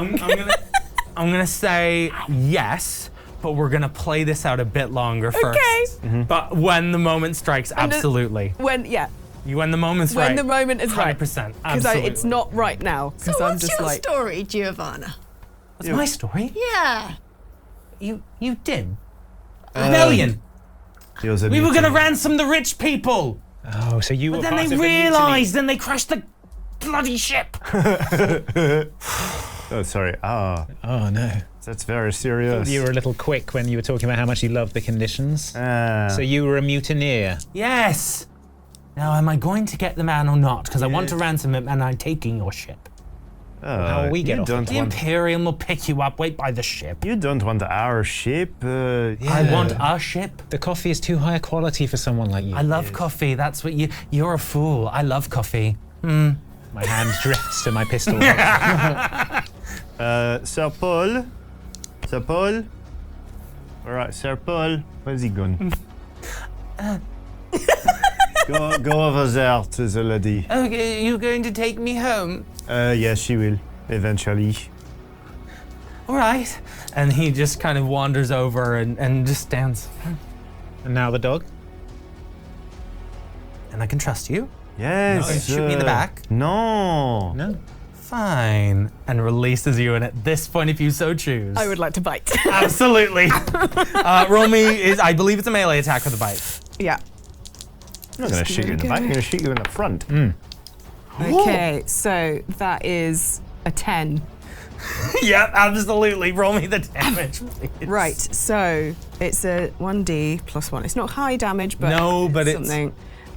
I'm gonna say yes, but we're gonna play this out a bit longer first. Okay. But when the moment strikes, absolutely. When The moment's right. when the moment is right. 100%. Because Absolutely. it's not right now. So Because I'm what's just your like, story, Giovanna? What's my story? Yeah. You did. Rebellion. We were gonna ransom the rich people. Oh, so you were But then part they of the realized and they crashed the bloody ship. Oh, sorry. Ah, mutiny. Oh no. that's very serious. You were a little quick when you were talking about how much you loved the conditions. So you were a mutineer. Yes. Now, am I going to get the man or not? Because I want to ransom him and I'm taking your ship. How will we get off don't The want, Imperium will pick you up. Wait by the ship. You don't want our ship. I want our ship. The coffee is too high a quality for someone like you. I love coffee. That's what you're a fool. I love coffee. My hand drifts to my pistol. Sir Paul. Sir Paul. All right, Sir Paul. Where's he gone? Go over there to the lady. Okay, you going to take me home? Yes, she will eventually. All right. And he just kind of wanders over and just stands. And now the dog. And I can trust you. Yes. Shoot me in the back. No. No. Fine. And releases you. And at this point, if you so choose. I would like to bite. Absolutely. Roll me I believe it's a melee attack with a bite. Yeah. I'm not going to shoot you in the back. I'm going to shoot you in the front. Okay, so that is a 10. Yep, absolutely. Roll me the damage, please. Right, so it's a 1d plus 1. It's not high damage, but No, but it's- something.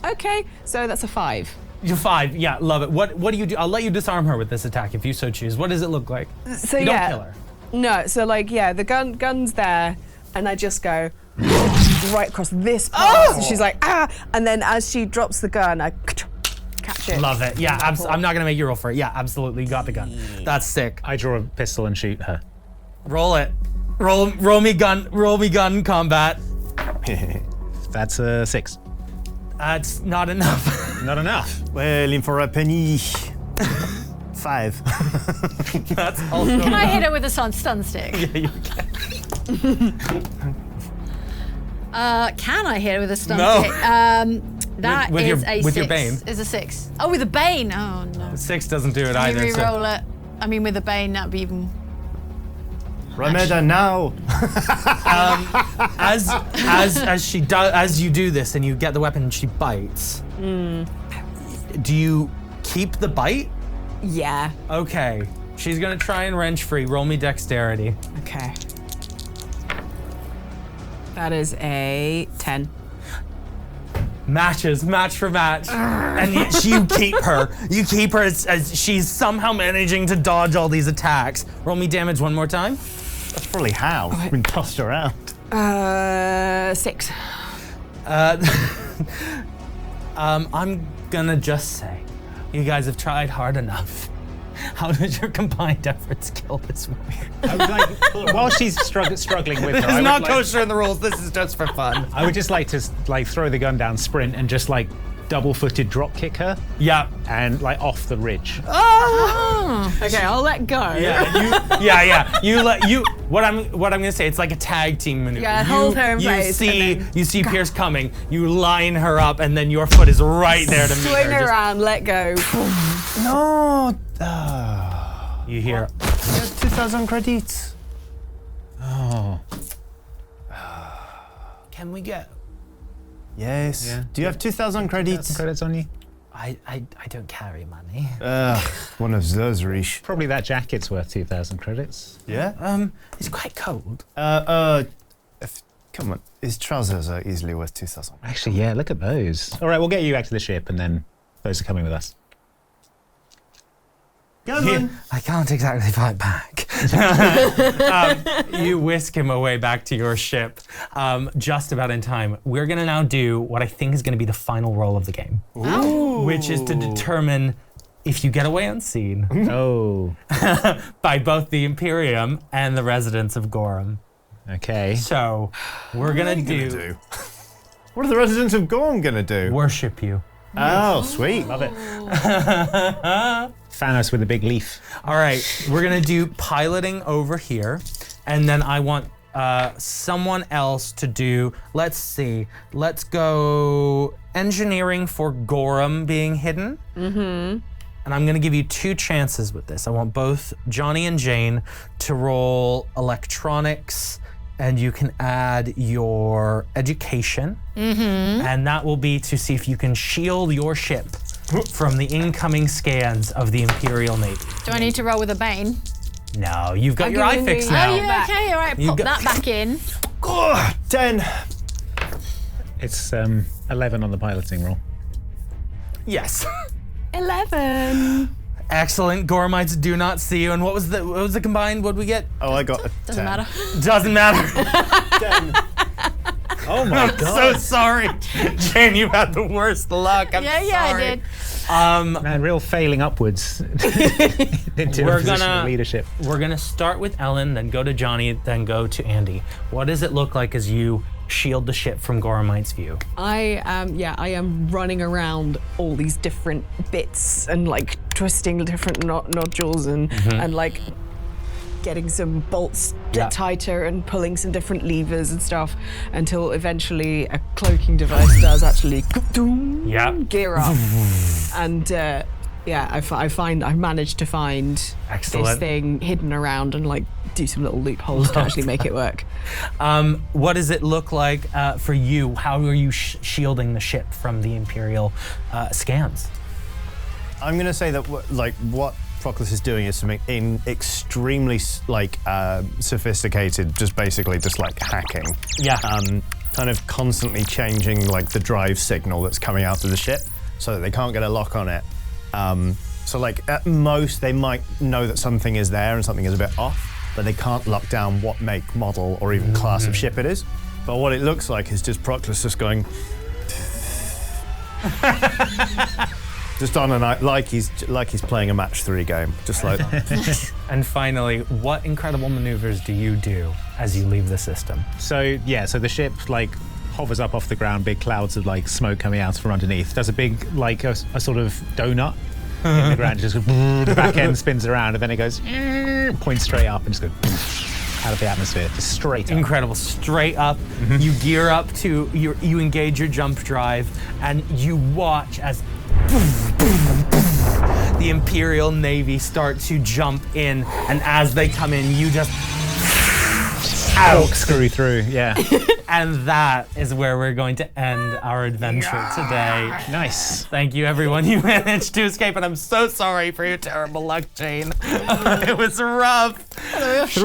Okay, so that's a 5. You're 5. Yeah, love it. What do you do? I'll let you disarm her with this attack if you so choose. What does it look like? So You yeah. don't kill her. No, so like the gun's there, and I just go, right across this part. So she's like, ah! And then as she drops the gun, I catch it. Love it. Yeah, I'm not gonna make you roll for it. Yeah, absolutely. You got the gun. That's sick. I draw a pistol and shoot her. Roll it. Roll me gun combat. That's a 6. That's not enough. Not enough. Well, in for a penny. 5. That's also Can I hit her with a stun stick? Yeah, you can. Can I hit her with a stun No. stick? That With is your- a with 6. your bane. Is a 6. Oh, with a bane. Oh no. 6 doesn't do it Can you either. So. re-roll it? I mean, with a bane, that'd be even. Rameda now. As you do this and you get the weapon and she bites. Do you keep the bite? Yeah. Okay. She's gonna try and wrench free. Roll me dexterity. Okay. That is a 10. Match for match. And you keep her. You keep her as she's somehow managing to dodge all these attacks. Roll me damage one more time. That's probably how. I've been tossed around. 6. I'm gonna just say, you guys have tried hard enough. How did your combined efforts kill this woman? I would like, while she's struggling with her, It's I would not like- kosher in the rules. This is just for fun. I would just like to throw the gun down, sprint, and just double-footed drop kick her, Yeah. and off the ridge. Okay, I'll let go. What I'm gonna say, it's like a tag team maneuver. Yeah, hold her in place and then You see Pierce coming, you line her up, and then your foot is right there to meet Swing her. around, let go. No. You hear, 2,000 credits. Oh. can we get? Yes. Yeah. Do you have 2,000 credits? Credits on you? I don't carry money. One of those, Rish. Probably that jacket's worth 2,000 credits. Yeah? It's quite cold. Come on. His trousers are easily worth 2,000. Actually, yeah, look at those. All right, we'll get you back to the ship, and then those are coming with us. I can't exactly fight back. You whisk him away back to your ship, just about in time. We're gonna now do what I think is gonna be the final roll of the game, which is to determine if you get away unseen Oh, by both the Imperium and the residents of Gorum. okay. So we're gonna do What are the residents of Gorum gonna do? worship you. Oh, sweet. Love it. Thanos with a big leaf. All right, we're gonna do piloting over here, and then I want someone else to do, let's see, let's go engineering for Gorum being hidden. And I'm gonna give you 2 chances with this. I want both Johnny and Jane to roll electronics, and you can add your education. And that will be to see if you can shield your ship from the incoming scans of the Imperial Navy. Do I need to roll with a bane? No, you've got I'm your eye giving fix you- now. Oh, yeah, okay, all right, You pop got- that back in. 10. It's 11 on the piloting roll. Yes. 11. Excellent. Gorumites do not see you. And what was the combined? What'd we get? Oh, I got a 10. Doesn't matter. Doesn't matter. 10. Oh my I'm so sorry. Jane, you had the worst luck. I'm Yeah, I sorry. did. Man, real failing upwards into We're a position gonna- of leadership. We're going to start with Ellen, then go to Johnny, then go to Andy. What does it look like as you shield the ship from Gorumite's view? I am running around all these different bits and twisting different nodules and getting some bolts tighter and pulling some different levers and stuff until eventually a cloaking device does actually gear up. And I managed to find this Excellent. thing hidden around and do some little loopholes to actually make it work. What does it look like for you? How are you shielding the ship from the Imperial scans? I'm going to say that what Proclus is doing is something extremely sophisticated, just hacking. Yeah. Kind of constantly changing the drive signal that's coming out of the ship so that they can't get a lock on it. So at most they might know that something is there and something is a bit off, but they can't lock down what make, model, or even class of ship it is. But what it looks like is just Proclus just going... just on a night, like he's playing a match 3 game, just like that. And finally, what incredible maneuvers do you do as you leave the system? So the ship hovers up off the ground, big clouds of smoke coming out from underneath. Does a big a sort of donut in the ground, just the back end spins around, and then it goes points straight up and just goes out of the atmosphere, just straight up. Incredible, straight up. You gear up to you engage your jump drive, and you watch as the Imperial Navy start to jump in, and as they come in, you just screw through, yeah. And that is where we're going to end our adventure today. Nice. Thank you, everyone. You managed to escape, and I'm so sorry for your terrible luck, Jane. It was rough. 3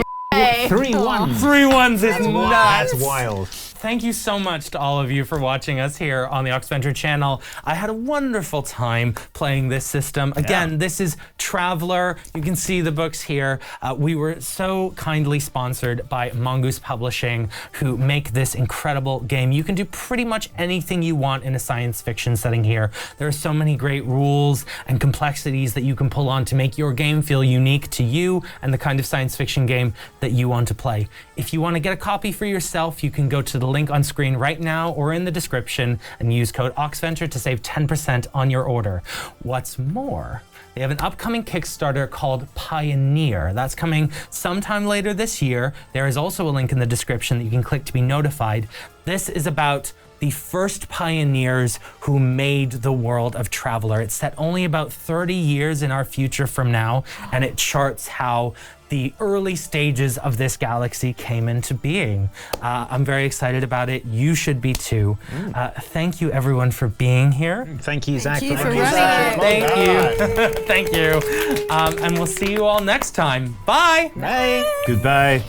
1s. 3 1s is nuts. That's wild. Thank you so much to all of you for watching us here on the Oxventure channel. I had a wonderful time playing this system. Again, this is Traveler. You can see the books here. We were so kindly sponsored by Mongoose Publishing, who make this incredible game. You can do pretty much anything you want in a science fiction setting here. There are so many great rules and complexities that you can pull on to make your game feel unique to you and the kind of science fiction game that you want to play. If you want to get a copy for yourself, you can go to the link on screen right now or in the description and use code Oxventure to save 10% on your order. What's more, they have an upcoming Kickstarter called Pioneer. That's coming sometime later this year. There is also a link in the description that you can click to be notified. This is about the first pioneers who made the world of Traveler. It's set only about 30 years in our future from now, and it charts how the early stages of this galaxy came into being. I'm very excited about it. You should be too. Thank you, everyone, for being here. Thank you, Zach. Thank you for running it. Thank you. Thank you. And we'll see you all next time. Bye. Bye. Goodbye.